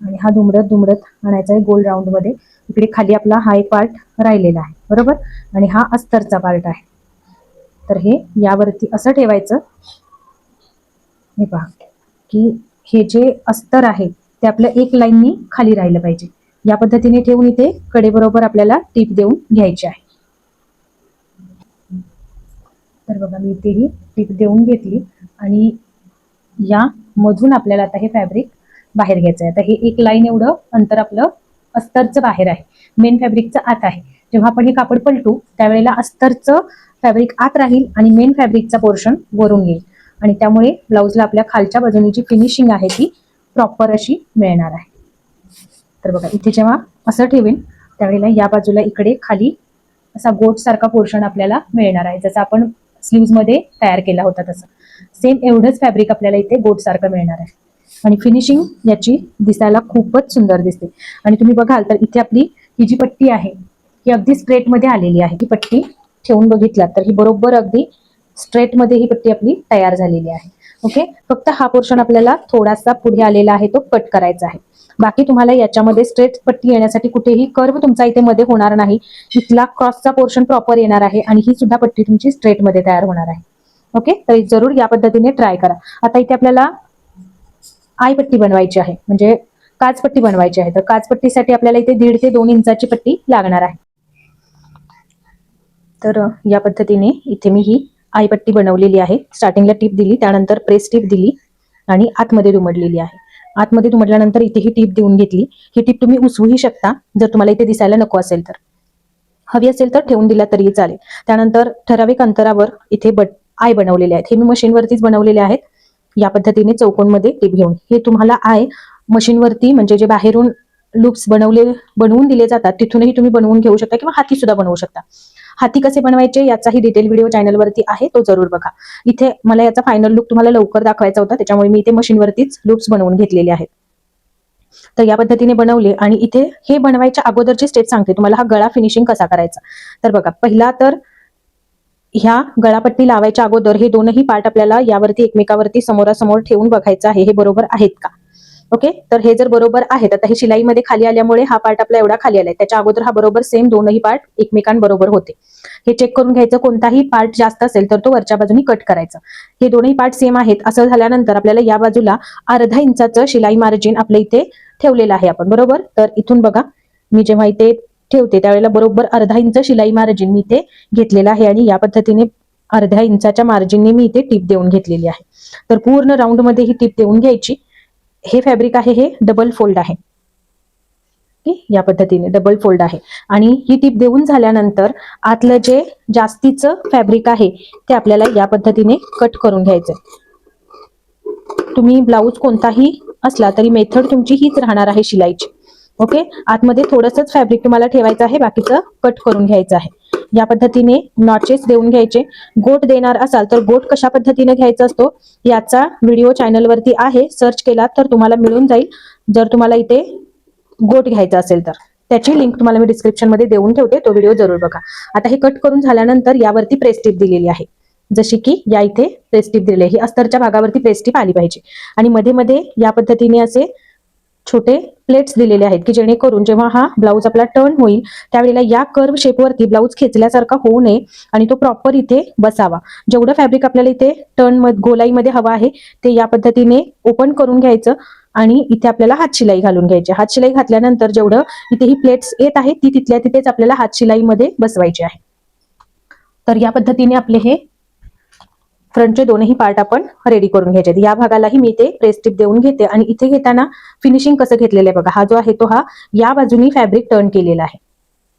S1: आणि हा दुमडत दुमडत आणायचा आहे गोल राऊंड मध्ये. इकडे खाली आपला हा एक पार्ट राहिलेला आहे बरोबर, आणि हा अस्तरचा पार्ट आहे. तर हे यावरती असं ठेवायचं. हे पहा की हे जे अस्तर आहे ते आपलं एक लाईननी खाली राहिलं पाहिजे. या पद्धतीने ठेवून इथे कडे बरोबर आपल्याला टीप देऊन घ्यायची आहे. तर बघा मी इथे ही टीप देऊन घेतली आणि या मधून आपल्याला आता हे फॅब्रिक बाहेर घ्यायचं आहे. आता हे एक लाईन एवढं अंतर आपलं अस्तरचं बाहेर आहे, मेन फॅब्रिकचं आत आहे. जेव्हा आपण हे कापड पलटू त्यावेळेला अस्तरचं फॅब्रिक आत राहील आणि मेन फॅब्रिकचा पोर्शन वरून येईल आणि त्यामुळे ब्लाऊजला आपल्या खालच्या बाजूनी जी फिनिशिंग आहे ती प्रॉपर अशी मिळणार आहे. तर बघा इथे जेव्हा असं ठेवेन त्यावेळेला या बाजूला इकडे खाली असा गोट सारखा पोर्शन आपल्याला मिळणार आहे, जसं आपण स्लीव्ज मध्ये तयार केला होता तसं सेम एवढंच फॅब्रिक आपल्याला इथे गोट सारखं मिळणार आहे आणि फिनिशिंग याची दिसायला खूपच सुंदर दिसते. आणि तुम्ही बघाल तर इथे आपली ही जी पट्टी आहे ही अगदी स्ट्रेट मध्ये आलेली आहे. ही पट्टी ठेवून बघितलात तर ही बरोबर अगदी स्ट्रेट मध्ये ही पट्टी आपली तयार झालेली आहे. ओके, फक्त हा पोर्शन आपल्याला थोडासा पुढे आलेला आहे तो कट करायचा आहे. बाकी तुम्हाला याच्यामध्ये स्ट्रेट पट्टी येण्यासाठी कुठेही कर्व तुमचा इथे मध्ये होणार नाही. इथला क्रॉसचा पोर्शन प्रॉपर येणार आहे आणि ही सुद्धा पट्टी तुमची स्ट्रेट मध्ये तयार होणार आहे. ओके, तर जरूर या पद्धतीने ट्राय करा. आता इथे आपल्याला आय पट्टी बनवायची आहे, म्हणजे काचपट्टी बनवायची आहे. तर काचपट्टीसाठी आपल्याला इथे 1.5 ते 2 इंचाची पट्टी लागणार आहे. तर या पद्धतीने इथे मी ही आय पट्टी बनवलेली आहे. स्टार्टिंगला टीप दिली, त्यानंतर प्रेस टीप दिली आणि आतमध्ये दुमडलेली आहे. आतमध्ये दुमडल्यानंतर इथे ही टीप देऊन घेतली. ही टीप तुम्ही उसवूही शकता जर तुम्हाला इथे दिसायला नको असेल तर. हवी असेल तर ठेवून दिला तरीही चालेल. त्यानंतर ठराविक अंतरावर इथे आय बनवलेले आहेत. हे मी मशीनवरतीच बनवलेले आहेत. या पद्धतीने चौकोनमध्ये टीप घेऊन हे तुम्हाला आय मशीनवरती म्हणजे जे बाहेरून लूप्स बनवून दिले जातात तिथूनही तुम्ही बनवून घेऊ शकता किंवा हाती सुद्धा बनवू शकता. हाती कसे बनवायचे याचाही डिटेल व्हिडिओ चॅनलवरती आहे, तो जरूर बघा. इथे मला याचा फायनल लुक तुम्हाला लवकर दाखवायचा होता त्याच्यामुळे मी इथे मशीनवरतीच लूप्स बनवून घेतलेले आहेत. तर या पद्धतीने बनवले आणि इथे हे बनवायच्या अगोदरची स्टेप सांगते तुम्हाला हा गळा फिनिशिंग कसा करायचा. तर बघा, पहिला तर ह्या गळापट्टी लावायच्या अगोदर हे दोनही पार्ट आपल्याला यावरती एकमेकावरती समोरासमोर ठेवून बघायचं आहे हे बरोबर आहेत का. ओके, तर हे जर बरोबर आहेत, आता हे शिलाईमध्ये खाली आल्यामुळे हा पार्ट आपला एवढा खाली आलाय, त्याच्या अगोदर हा बरोबर सेम दोनही पार्ट एकमेकांबरोबर होते. हे चेक करून घ्यायचं. कोणताही पार्ट जास्त असेल तर तो वरच्या बाजूनी कट करायचा. हे दोनही पार्ट सेम आहेत असं झाल्यानंतर आपल्याला या बाजूला अर्धा इंचाचं शिलाई मार्जिन आपल्या इथे ठेवलेलं आहे आपण बरोबर. तर इथून बघा मी जेव्हा इथे ठेवते त्यावेळेला बरोबर अर्धा इंच शिलाई मार्जिन मी इथे घेतलेलं आहे आणि या पद्धतीने अर्ध्या इंचाच्या मार्जिनने मी इथे टीप देऊन घेतलेली आहे. तर पूर्ण राऊंड मध्ये ही टीप देऊन घ्यायची. हे फॅब्रिक आहे हे डबल फोल्ड आहे. या पद्धतीने डबल फोल्ड आहे आणि ही टीप देऊन झाल्यानंतर आतलं जे जास्तीचं फॅब्रिक आहे ते आपल्याला या पद्धतीने कट करून घ्यायचंय. तुम्ही ब्लाऊज कोणताही असला तरी मेथड तुमची हीच राहणार आहे शिलाईची. ओके, आतमध्ये थोडंसंच फॅब्रिक तुम्हाला ठेवायचं आहे, बाकीचं कट करून घ्यायचं आहे. या पद्धतीने नॉचेस देऊन घ्यायचे. गोट देणार असाल तर गोट कशा पद्धतीने घ्यायचा असतो याचा व्हिडिओ चॅनलवरती आहे, सर्च केला तर तुम्हाला मिळून जाईल. जर तुम्हाला इथे गोट घ्यायचा असेल तर त्याची लिंक तुम्हाला मी डिस्क्रिप्शन मध्ये देऊन ठेवते, तो व्हिडिओ जरूर बघा. आता हे कट करून झाल्यानंतर यावरती प्रेस टिप दिलेली आहे, जशी की या इथे प्रेस टिप दिलेली आहे. ही अस्तरच्या भागावरती प्रेस टिप आली पाहिजे. आणि मध्ये मध्ये या पद्धतीने असे छोटे प्लेट्स दिलेले आहेत की जेणेकरून जेव्हा हा ब्लाऊज आपला टर्न होईल त्यावेळेला या कर्व शेपवरती ब्लाऊज खेचल्यासारखा होऊ नये आणि तो प्रॉपर इथे बसावा. जेवढं फॅब्रिक आपल्याला इथे टर्न गोलाईमध्ये हवं आहे ते या पद्धतीने ओपन करून घ्यायचं आणि इथे आपल्याला हात शिलाई घालून घ्यायची. हात शिलाई घातल्यानंतर जेवढं इथे ही प्लेट्स येत आहेत ती तिथल्या तिथेच आपल्याला हात शिलाईमध्ये बसवायची आहे. तर या पद्धतीने आपले हे फ्रंटचे दोनही पार्ट आपण रेडी करून घ्यायचे. या भागालाही मी इथे प्रेस टिप देऊन घेते आणि इथे घेताना फिनिशिंग कसं घेतलेलं आहे बघा. हा जो आहे तो हा या बाजूनी फॅब्रिक टर्न केलेला आहे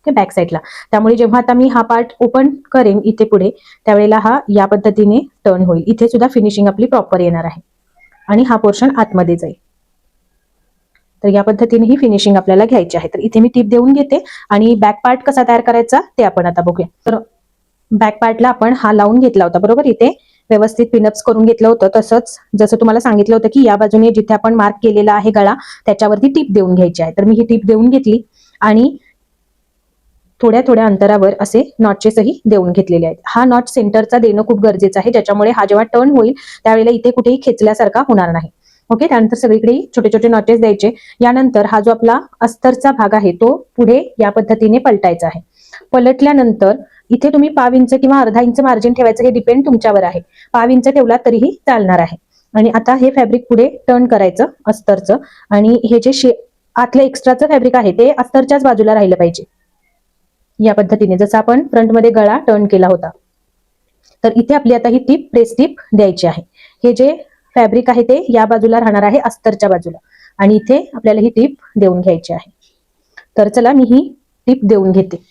S1: ते बॅक साईडला. त्यामुळे जेव्हा आता मी हा पार्ट ओपन करेन इथे पुढे त्यावेळेला हा या पद्धतीने टर्न होईल. इथे सुद्धा फिनिशिंग आपली प्रॉपर येणार आहे आणि हा पोर्शन आतमध्ये जाईल. तर या पद्धतीने ही फिनिशिंग आपल्याला घ्यायची आहे. तर इथे मी टिप देऊन घेते आणि बॅक पार्ट कसा तयार करायचा ते आपण आता बघूया. तर बॅक पार्टला आपण हा लावून घेतला होता बरोबर, इथे व्यवस्थित पिनअप्स करून घेतलं होतं. तसंच जसं तुम्हाला सांगितलं होतं की या बाजूने जिथे आपण मार्क केलेला आहे गळा त्याच्यावरती टिप देऊन घ्यायची आहे. तर मी ही टिप देऊन घेतली आणि थोड्या थोड्या अंतरावर असे नॉचेसही देऊन घेतलेले आहेत. हा नॉच सेंटरचा देणं खूप गरजेचं आहे, ज्याच्यामुळे हा जेव्हा टर्न होईल त्यावेळेला इथे कुठेही खेचल्यासारखा होणार नाही. ओके, त्यानंतर सगळीकडे छोटे छोटे नॉचेस द्यायचे. यानंतर हा जो आपला अस्तरचा भाग आहे तो पुढे या पद्धतीने पलटायचा आहे. पलटल्यानंतर इथे तुम्ही पाव इंच किंवा अर्धा इंच मार्जिन ठेवायचं, हे डिपेंड तुमच्यावर आहे. पाव इंच ठेवला तरीही चालणार आहे. आणि आता हे फॅब्रिक पुढे टर्न करायचं अस्तरचं आणि हे जे आतलं एक्स्ट्राचं फॅब्रिक आहे ते अस्तरच्याच बाजूला राहिलं पाहिजे. या पद्धतीने जसं आपण फ्रंटमध्ये गळा टर्न केला होता. तर इथे आपली आता ही टिप प्रेस टिप द्यायची आहे. हे जे फॅब्रिक आहे ते या बाजूला राहणार आहे अस्तरच्या बाजूला आणि इथे आपल्याला ही टिप देऊन घ्यायची आहे. तर चला मी ही टिप देऊन घेते.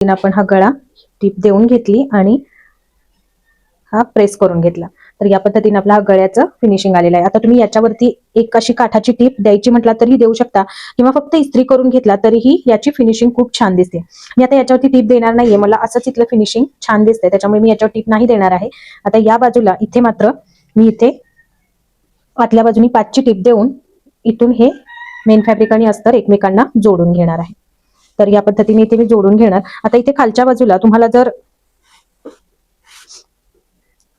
S1: आपण हा गळा टिप देऊन घेतली आणि हा प्रेस करून घेतला. तर या पद्धतीने आपला हा गळ्याचं फिनिशिंग आलेलं आहे. आता तुम्ही याच्यावरती एक अशी काठाची टिप द्यायची म्हटला तरी देऊ शकता किंवा फक्त इस्त्री करून घेतला तरीही याची फिनिशिंग खूप छान दिसते. मी आता याच्यावरती टिप देणार नाहीये, मला असंच इथलं फिनिशिंग छान दिसतंय त्याच्यामुळे मी याच्यावर टिप नाही देणार आहे. आता या बाजूला इथे मात्र मी इथे आतल्या बाजूनी 5 ची टिप देऊन इथून हे मेन फॅब्रिक आणि अस्तर एकमेकांना जोडून घेणार आहे. तर या पद्धतीने इथे मी जोडून घेणार. आता इथे खालच्या बाजूला तुम्हाला जर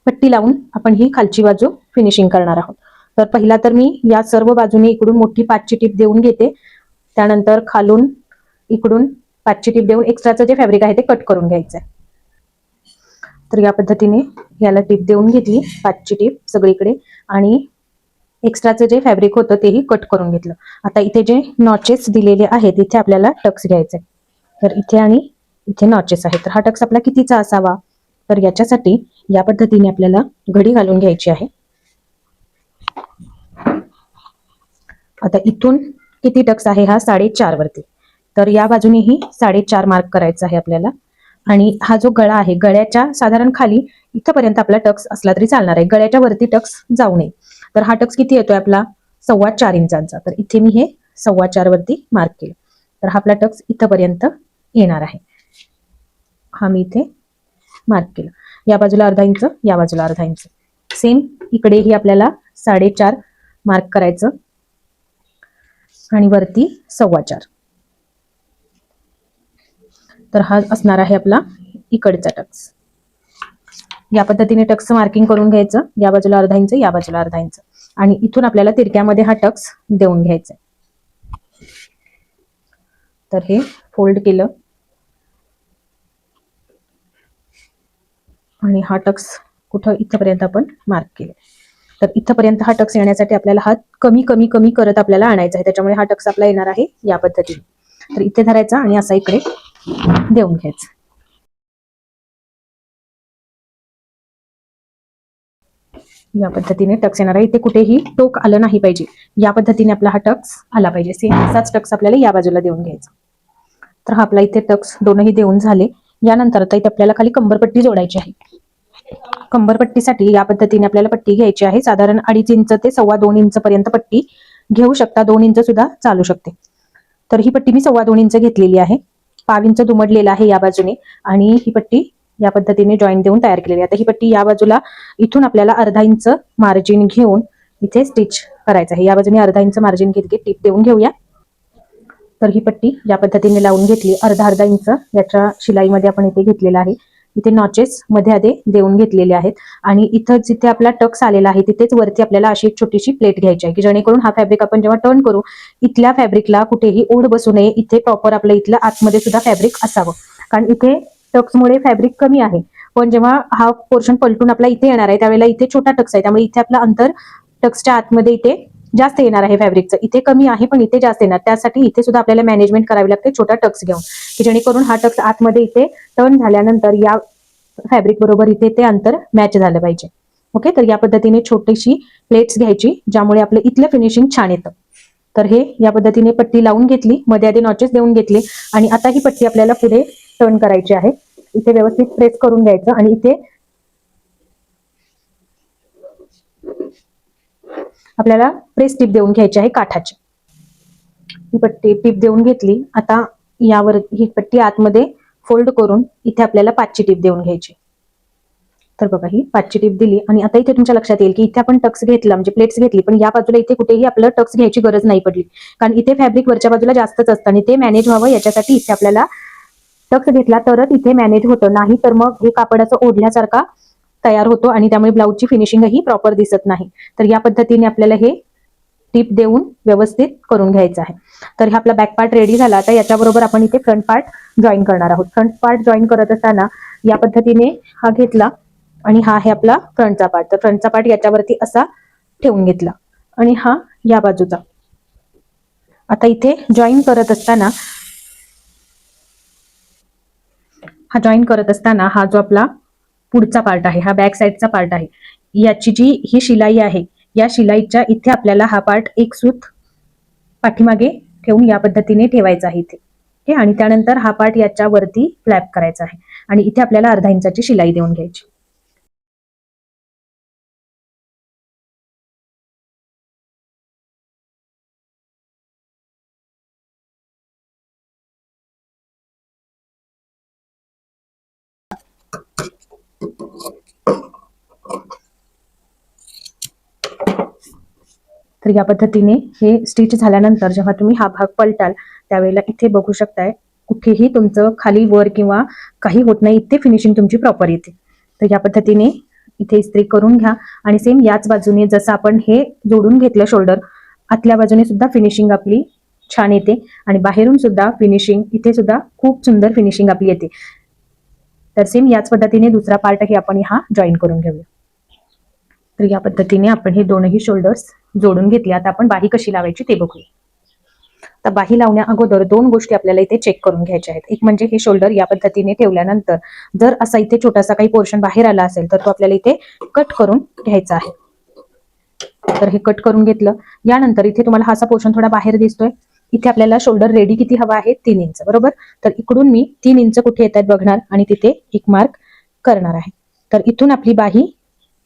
S1: पट्टी लावून आपण ही खालची बाजू फिनिशिंग करणार आहोत. तर पहिला तर मी या सर्व बाजूने इकडून मोठी 5 ची टिप देऊन घेते. त्यानंतर खालून इकडून 5 ची टिप देऊन एक्स्ट्राचं जे फॅब्रिक आहे ते कट करून घ्यायचं आहे. तर या पद्धतीने याला टिप देऊन घेतली 5 ची टिप सगळीकडे आणि एक्स्ट्राचं जे फॅब्रिक होतं तेही कट करून घेतलं. आता इथे जे नॉचेस दिलेले आहेत इथे आपल्याला टक्स घ्यायचे. तर इथे आणि इथे नॉचेस आहेत. तर हा टक्स आपला कितीचा असावा, तर याच्यासाठी या पद्धतीने आपल्याला घडी घालून घ्यायची आहे. आता इथून किती टक्स आहे हा 4.5 वरती, तर या बाजूनेही 4.5 मार्क करायचा आहे आपल्याला. आणि हा जो गळा आहे गळ्याच्या साधारण खाली इथपर्यंत आपला टक्स असला तरी चालणार आहे, गळ्याच्या वरती टक्स जाऊ नये. तर हा टक्स किती येतोय आपला 4.25 इंचांचा. तर इथे मी हे 4.25 वरती मार्क केलं. तर हा आपला टक्स इथपर्यंत येणार आहे. हा मी इथे मार्क केला. या बाजूला अर्धा इंच, या बाजूला अर्धा इंच. सेम इकडेही आपल्याला 4.5 मार्क करायचं आणि वरती 4.25. तर हा असणार आहे आपला इकडचा टक्स. या पद्धतीने टक्स मार्किंग करून घ्यायचं. या बाजूला अर्धा इंच, या बाजूला अर्धा इंच आणि इथून आपल्याला तिरक्यामध्ये हा टक्स देऊन घ्यायचा. तर हे फोल्ड केलं आणि हा टक्स कुठं इथपर्यंत आपण मार्क केलं. तर इथपर्यंत हा टक्स येण्यासाठी आपल्याला हा कमी कमी कमी करत आपल्याला आणायचा आहे. त्याच्यामुळे हा टक्स आपला येणार आहे या पद्धतीने. तर इथे धरायचा आणि असा इकडे देऊन घ्यायचं. या पद्धतीने टक्स येणार आहे. इथे कुठेही टोक आलं नाही पाहिजे, या पद्धतीने आपला हा टक्स आला पाहिजे. सेम असाच टक्स आपल्याला या बाजूला देऊन घ्यायचा. तर हा आपला इथे टक्स दोनही देऊन झाले. यानंतर आता इथे आपल्याला खाली कंबरपट्टी जोडायची आहे. कंबरपट्टीसाठी या पद्धतीने आपल्याला पट्टी घ्यायची आहे. साधारण 2.5 इंच ते 2.25 इंच पर्यंत पट्टी घेऊ शकता. 2 इंच सुद्धा चालू शकते. तर ही पट्टी मी 2.25 इंच घेतलेली आहे. 5 इंच दुमडलेला आहे या बाजूने आणि ही पट्टी या पद्धतीने जॉईन देऊन तयार केलेली आहे. आता ही पट्टी या बाजूला इथून आपल्याला 1/2 इंच मार्जिन घेऊन इथे स्टिच करायचं आहे. या बाजूने 1/2 इंच मार्जिन घेतली, टिप देऊन घेऊया. तर ही पट्टी या पद्धतीने लावून घेतली. अर्धा इंच याच्या शिलाईमध्ये आपण इथे घेतलेला आहे. इथे नॉचेस मध्ये आधी देऊन घेतलेले आहेत आणि इथं जिथे आपला टक्स आलेला आहे तिथेच वरती आपल्याला अशी एक छोटीशी प्लेट घ्यायची आहे की जेणेकरून हा फॅब्रिक आपण जेव्हा टर्न करू इथल्या फॅब्रिकला कुठेही ओढ बसू नये. इथे प्रॉपर आपल्या इथलं आतमध्ये सुद्धा फॅब्रिक असावं, कारण इथे टक्समुळे फॅब्रिक कमी आहे. पण जेव्हा हा पोर्शन पलटून आपला इथे येणार आहे त्यावेळेला इथे छोटा टक्स आहे, त्यामुळे इथे आपला अंतर टक्सच्या आतमध्ये इथे जास्त येणार आहे फॅब्रिकचं. इथे कमी आहे पण इथे जास्त येणार, त्यासाठी इथे सुद्धा आपल्याला मॅनेजमेंट करावी लागते छोटा टक्स घेऊन की जेणेकरून हा टक्स आतमध्ये इथे टर्न झाल्यानंतर या फॅब्रिक बरोबर इथे ते अंतर मॅच झालं पाहिजे. ओके, तर या पद्धतीने छोटीशी प्लेट्स घ्यायची ज्यामुळे आपलं इथलं फिनिशिंग छान येतं. तर हे या पद्धतीने पट्टी लावून घेतली, मध्ये आधी नॉचेस देऊन घेतले आणि आता ही पट्टी आपल्याला पुढे टर्न करायची आहे. इथे व्यवस्थित प्रेस करून घ्यायचं आणि इथे आपल्याला प्रेस टिप देऊन घ्यायची आहे काठाची. ही पट्टी टिप देऊन घेतली. आता यावर ही पट्टी आतमध्ये फोल्ड करून इथे आपल्याला 5ची टिप देऊन घ्यायची. तर बघा ही 5ची टिप दिली आणि आता इथे तुमच्या लक्षात येईल की इथे आपण टक्स घेतला म्हणजे प्लेट्स घेतली, पण या बाजूला इथे कुठेही आपल्याला टक्स घ्यायची गरज नाही पडली, कारण इथे फॅब्रिक वरच्या बाजूला जास्तच असतं आणि ते मॅनेज व्हावं याच्यासाठी इथे आपल्याला टक्स घेतला तरच इथे मॅनेज होतं, नाही तर मग हे कापडाचं ओढल्यासारखा तयार होतो आणि त्यामुळे ब्लाऊजची फिनिशिंगही प्रॉपर दिसत नाही. तर या पद्धतीने आपल्याला हे टिप देऊन व्यवस्थित करून घ्यायचं आहे. तर हा आपला बॅक पार्ट रेडी झाला. आता याच्याबरोबर आपण इथे फ्रंट पार्ट जॉईन करणार आहोत. फ्रंट पार्ट जॉईन करत असताना या पद्धतीने हा घेतला आणि हा आहे आपला फ्रंटचा पार्ट. तर फ्रंटचा पार्ट याच्यावरती असा ठेवून घेतला आणि हा या बाजूचा. आता इथे जॉईन करत असताना हा जो आपला पुढचा पार्ट आहे, हा बॅक साईडचा पार्ट आहे, याची जी ही शिलाई आहे या शिलाईच्या इथे आपल्याला हा पार्ट एक सूत पाठीमागे ठेवून या पद्धतीने ठेवायचा आहे इथे. ओके, आणि त्यानंतर हा पार्ट याच्यावरती फ्लॅप करायचा आहे आणि इथे आपल्याला 1/2 इंचाची शिलाई देऊन घ्यायची. तर या पद्धतीने हे स्टिच झाल्यानंतर जेव्हा तुम्ही हा भाग पलटाल त्यावेळेला इथे बघू शकताय कुठेही तुमचं खाली वर किंवा काही होत नाही, इथे फिनिशिंग तुमची प्रॉपर येते. तर या पद्धतीने इथे इस्त्री करून घ्या आणि सेम याच बाजूने जसं आपण हे जोडून घेतलं शोल्डर, आतल्या बाजूने सुद्धा फिनिशिंग आपली छान येते आणि बाहेरून सुद्धा फिनिशिंग इथे सुद्धा खूप सुंदर फिनिशिंग आपली येते. तर सेम याच पद्धतीने दुसरा पार्टही आपण हा जॉईन करून घेऊया. तर या पद्धतीने आपण हे दोनही शोल्डर्स जोडून घेतले. आता आपण बाही कशी लावायची ते बघूया. तर बाही लावण्या अगोदर 2 गोष्टी आपल्याला इथे चेक करून घ्यायच्या आहेत. एक म्हणजे हे शोल्डर या पद्धतीने ठेवल्यानंतर जर असा इथे छोटासा काही पोर्शन बाहेर आला असेल तर तो आपल्याला इथे कट करून घ्यायचा आहे. तर हे कट करून घेतलं. यानंतर इथे तुम्हाला हा असा पोर्शन थोडा बाहेर दिसतोय, इथे आपल्याला शोल्डर रेडी किती हवा आहे 3 इंच, बरोबर. तर इकडून मी 3 इंच कुठे येत आहेत बघणार आणि तिथे एक मार्क करणार आहे. तर इथून आपली बाही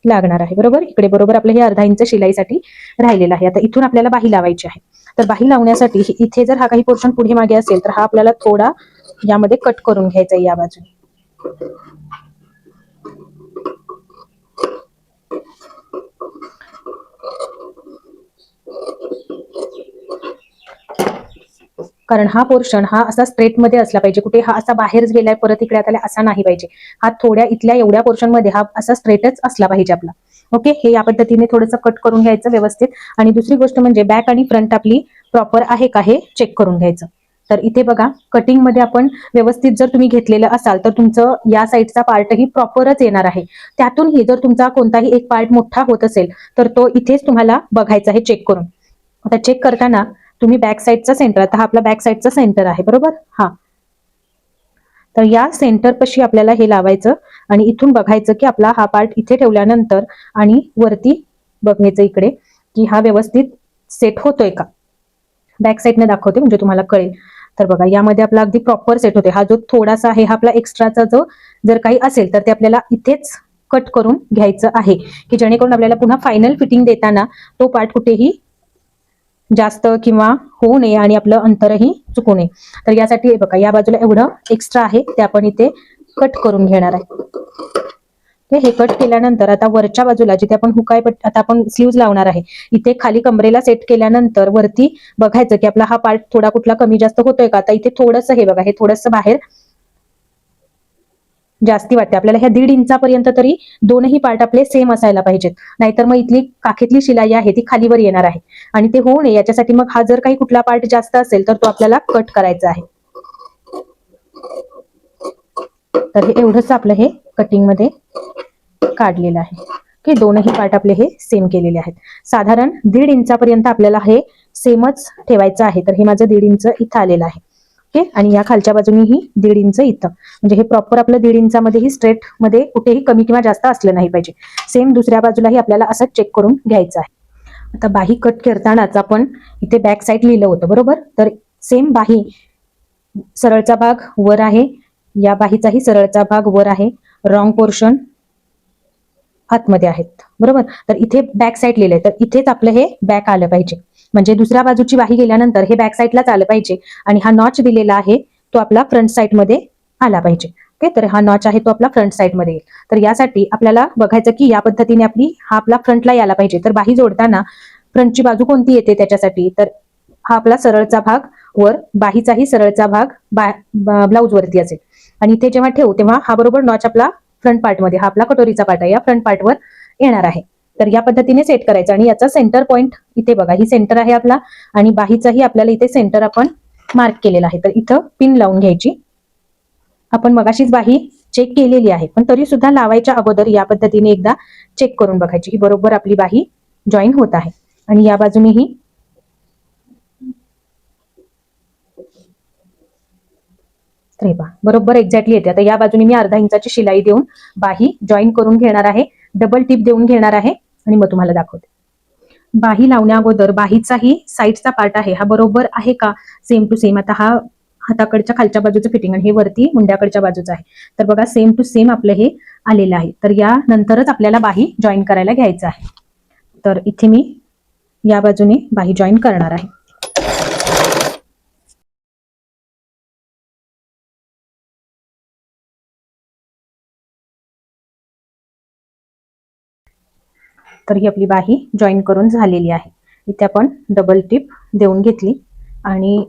S1: लागणार आहे, बरोबर. इकडे बरोबर आपलं हे 1/2 इंच शिलाईसाठी राहिलेलं आहे. आता इथून आपल्याला बाही लावायची आहे. तर बाही लावण्यासाठी इथे जर हा काही पोर्शन पुढे मागे असेल तर हा आपल्याला थोडा यामध्ये कट करून घ्यायचा या बाजूने. कारण हा पोर्शन हा असा स्ट्रेट मध्ये असला पाहिजे, कुठे हा असा बाहेर गेलाय परत इकडे आला असा नाही पाहिजे. हा थोड्या इथल्या एवढ्या पोर्शन मध्ये हा असा स्ट्रेटच असला पाहिजे आपला. ओके, हे या पद्धतीने थोडंसं कट करून घ्यायचं व्यवस्थित. आणि दुसरी गोष्ट म्हणजे बॅक आणि फ्रंट आपली प्रॉपर आहे का हे चेक करून घ्यायचं. तर इथे बघा कटिंग मध्ये आपण व्यवस्थित जर तुम्ही घेतलेलं असाल तर तुमचं या साईडचा पार्टही प्रॉपरच येणार आहे. त्यातूनही जर तुमचा कोणताही एक पार्ट मोठा होत असेल तर तो इथेच तुम्हाला बघायचा आहे चेक करून. आता चेक करताना तुम्ही बॅक साईडचा सेंटर, आता हा आपला बॅक साईडचा सेंटर आहे, बरोबर. हा, तर या सेंटर पाशी आपल्याला हे लावायचं आणि इथून बघायचं की आपला हा पार्ट इथे ठेवल्यानंतर आणि वरती बघायचं इकडे की हा व्यवस्थित सेट होतोय का. बॅक साईडने दाखवते म्हणजे तुम्हाला कळेल. तर बघा यामध्ये आपला अगदी प्रॉपर सेट होते. हा जो थोडासा आहे हा आपला एक्स्ट्राचा जो जर काही असेल तर ते आपल्याला इथेच कट करून घ्यायचं आहे, की जेणेकरून आपल्याला पुन्हा फायनल फिटिंग देताना तो पार्ट कुठेही जास्त किंवा होऊ नये आणि आपलं अंतरही चुकू नये. तर यासाठी हे बघा, या बाजूला एवढं एक्स्ट्रा आहे ते आपण इथे कट करून घेणार आहे. हे कट केल्यानंतर आता वरच्या बाजूला जिथे आपण हुकाय आता आपण स्लीव्ज लावणार आहे, इथे खाली कमरेला सेट केल्यानंतर वरती बघायचं की आपला हा पार्ट थोडा कुठला कमी जास्त होतोय का. आता इथे थोडंसं हे बघा, हे थोडंसं बाहेर जास्ती वाटते आपल्याला. ह्या 1.5 इंचापर्यंत तरी दोनही पार्ट आपले सेम असायला पाहिजेत, नाहीतर मग इथली काखेतली शिलाई आहे ती खालीवर येणार आहे आणि ते होऊ नये याच्यासाठी मग हा जर काही कुठला पार्ट जास्त असेल तर तो आपल्याला कट करायचा आहे. तर हे एवढंच आपलं हे कटिंग मध्ये काढलेलं आहे की दोनही पार्ट आपले हे सेम केलेले आहेत. साधारण 1.5 इंचापर्यंत आपल्याला हे सेमच ठेवायचं आहे. तर हे माझं 1.5 इंच इथं आलेलं आहे. ओके, आणि या खालच्या बाजूनेही 1.5 इंच इथं, म्हणजे हे प्रॉपर आपलं 1.5 इंचामध्येही स्ट्रेट मध्ये कुठेही कमी किंवा जास्त असलं नाही पाहिजे. सेम दुसऱ्या बाजूलाही आपल्याला असं चेक करून घ्यायचं आहे. आता बाही कट करतानाच आपण इथे बॅक साईड लिहिलं होतं बरोबर, तर सेम बाही सरळचा भाग वर आहे, या बाहीचाही सरळचा भाग वर आहे, रॉंग पोर्शन आतमध्ये आहेत बरोबर. तर इथे बॅक साईड लिहिलंय, तर इथेच आपलं हे बॅक आलं पाहिजे, म्हणजे दुसऱ्या बाजूची बाही गेल्यानंतर हे बॅक साईडलाच आलं पाहिजे आणि हा नॉच दिलेला आहे तो आपला फ्रंट साईड मध्ये आला पाहिजे. ओके, तर हा नॉच आहे तो आपला फ्रंट साईड मध्ये येईल. तर यासाठी आपल्याला बघायचं की या पद्धतीने हा आपला फ्रंटला यायला पाहिजे. तर बाही जोडताना फ्रंटची बाजू कोणती येते त्याच्यासाठी, तर हा आपला सरळचा भाग वर, बाहीचाही सरळचा भाग ब्लाऊज वरती असेल आणि इथे जेव्हा ठेवू तेव्हा हा बरोबर नॉच आपला फ्रंट पार्ट मध्ये, हा आपला कटोरीचा पार्ट आहे, या फ्रंट पार्टवर येणार आहे. तर या पद्धतीने सेट करायचं आणि याचा सेंटर पॉइंट इथे बघा, ही सेंटर आहे आपला आणि बाहीचाही आपल्याला इथे सेंटर आपण मार्क केलेला आहे. तर इथं पिन लावून घ्यायची. आपण मगाशीच बाही चेक केलेली आहे, पण तरी सुद्धा लावायच्या अगोदर या पद्धतीने एकदा चेक करून बघायची की बरोबर आपली बाही जॉईन होत आहे. आणि या बाजूनेही बरोबर एक्झॅक्टली येते. आता या बाजूने मी अर्धा इंचाची शिलाई देऊन बाही जॉईन करून घेणार आहे, डबल टिप देऊन घेणार आहे आणि मग तुम्हाला दाखवते. बाही लावण्या अगोदर बाहीचाही साईडचा पार्ट आहे हा बरोबर आहे का सेम टू सेम. आता हा हाताकडच्या खालच्या बाजूचं फिटिंग आणि हे वरती मुंड्याकडच्या बाजूचं आहे, तर बघा सेम टू सेम आपलं हे आलेलं आहे. तर या नंतरच आपल्याला बाही जॉईन करायला घ्यायचं आहे. तर इथे मी या बाजूने बाही जॉईन करणार आहे. तर ही आपली बाही जॉईन करून झालेली आहे. इथे आपण डबल टिप देऊन घेतली आणि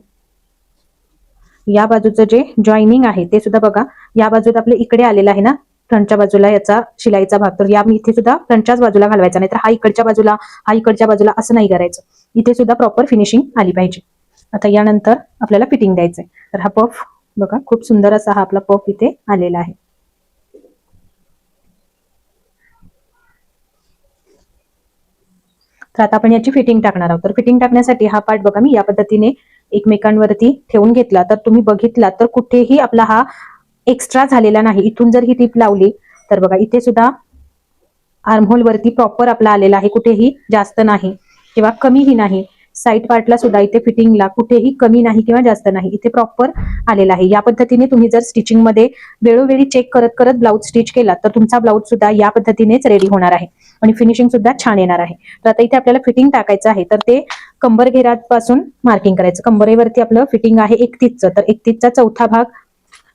S1: या बाजूचं जे जॉईनिंग आहे ते सुद्धा बघा, या बाजूत आपले इकडे आलेलं आहे ना फ्रंटच्या बाजूला याचा शिलाईचा भाग, तर या मी इथे सुद्धा फ्रंटच्याच बाजूला घालवायचा, नाही तर हा इकडच्या बाजूला हा इकडच्या बाजूला असं नाही करायचं. इथे सुद्धा प्रॉपर फिनिशिंग आली पाहिजे. आता यानंतर आपल्याला फिटिंग द्यायचंय. तर हा पफ बघा, खूप सुंदर असा हा आपला पफ इथे आलेला आहे. तर आता आपण याची फिटिंग टाकणार आहोत. तर फिटिंग टाकण्यासाठी हा पार्ट बघा मी या पद्धतीने एकमेकांवरती ठेवून घेतला, तर तुम्ही बघितला तर कुठेही आपला हा एक्स्ट्रा झालेला नाही. इथून जर ही टीप लावली तर बघा इथे सुद्धा आर्महोल वरती प्रॉपर आपला आलेला आहे, कुठेही जास्त नाही किंवा कमीही नाही. साईड पार्टला सुद्धा इथे फिटिंगला कुठेही कमी नाही किंवा जास्त नाही, इथे प्रॉपर आलेला आहे. या पद्धतीने तुम्ही जर स्टिचिंग मध्ये वेळोवेळी चेक करत करत ब्लाऊज स्टिच केला तर तुमचा ब्लाऊज सुद्धा या पद्धतीनेच रेडी होणार आहे आणि फिनिशिंग सुद्धा छान येणार आहे. तर आता इथे आपल्याला फिटिंग टाकायचं आहे, तर ते कंबर घेरापासून मार्किंग करायचं. कंबरेवरती आपलं फिटिंग आहे 31चं, तर 31चा चौथा भाग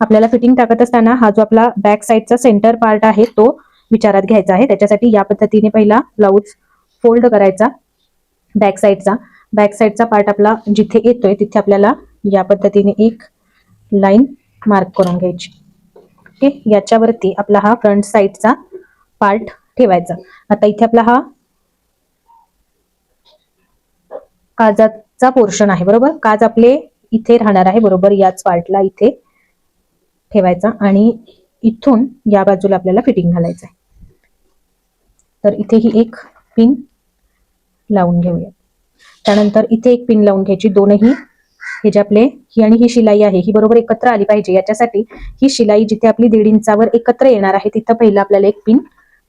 S1: आपल्याला फिटिंग टाकत असताना हा जो आपला बॅक साईडचा सेंटर पार्ट आहे तो विचारात घ्यायचा आहे. त्याच्यासाठी या पद्धतीने पहिला ब्लाऊज फोल्ड करायचा. बॅक साईडचा पार्ट आपला जिथे येतोय तिथे आपल्याला या पद्धतीने एक लाईन मार्क करून घ्यायची. ओके, याच्यावरती आपला हा फ्रंट साईडचा पार्ट ठेवायचा. आता इथे आपला हा काजाचा पोर्शन आहे बरोबर, काज आपले इथे राहणार आहे बरोबर याच पार्टला इथे ठेवायचा आणि इथून या बाजूला आपल्याला फिटिंग घालायचं आहे. तर इथे ही एक पिन लावून घेऊया. त्यानंतर इथे एक पिन लावून घ्यायची. दोनही हे जे आपले ही आणि ही शिलाई आहे ही बरोबर एकत्र आली पाहिजे, याच्यासाठी ही शिलाई जिथे आपली 1.5 इंचावर एकत्र येणार आहे तिथं पहिलं आपल्याला एक पिन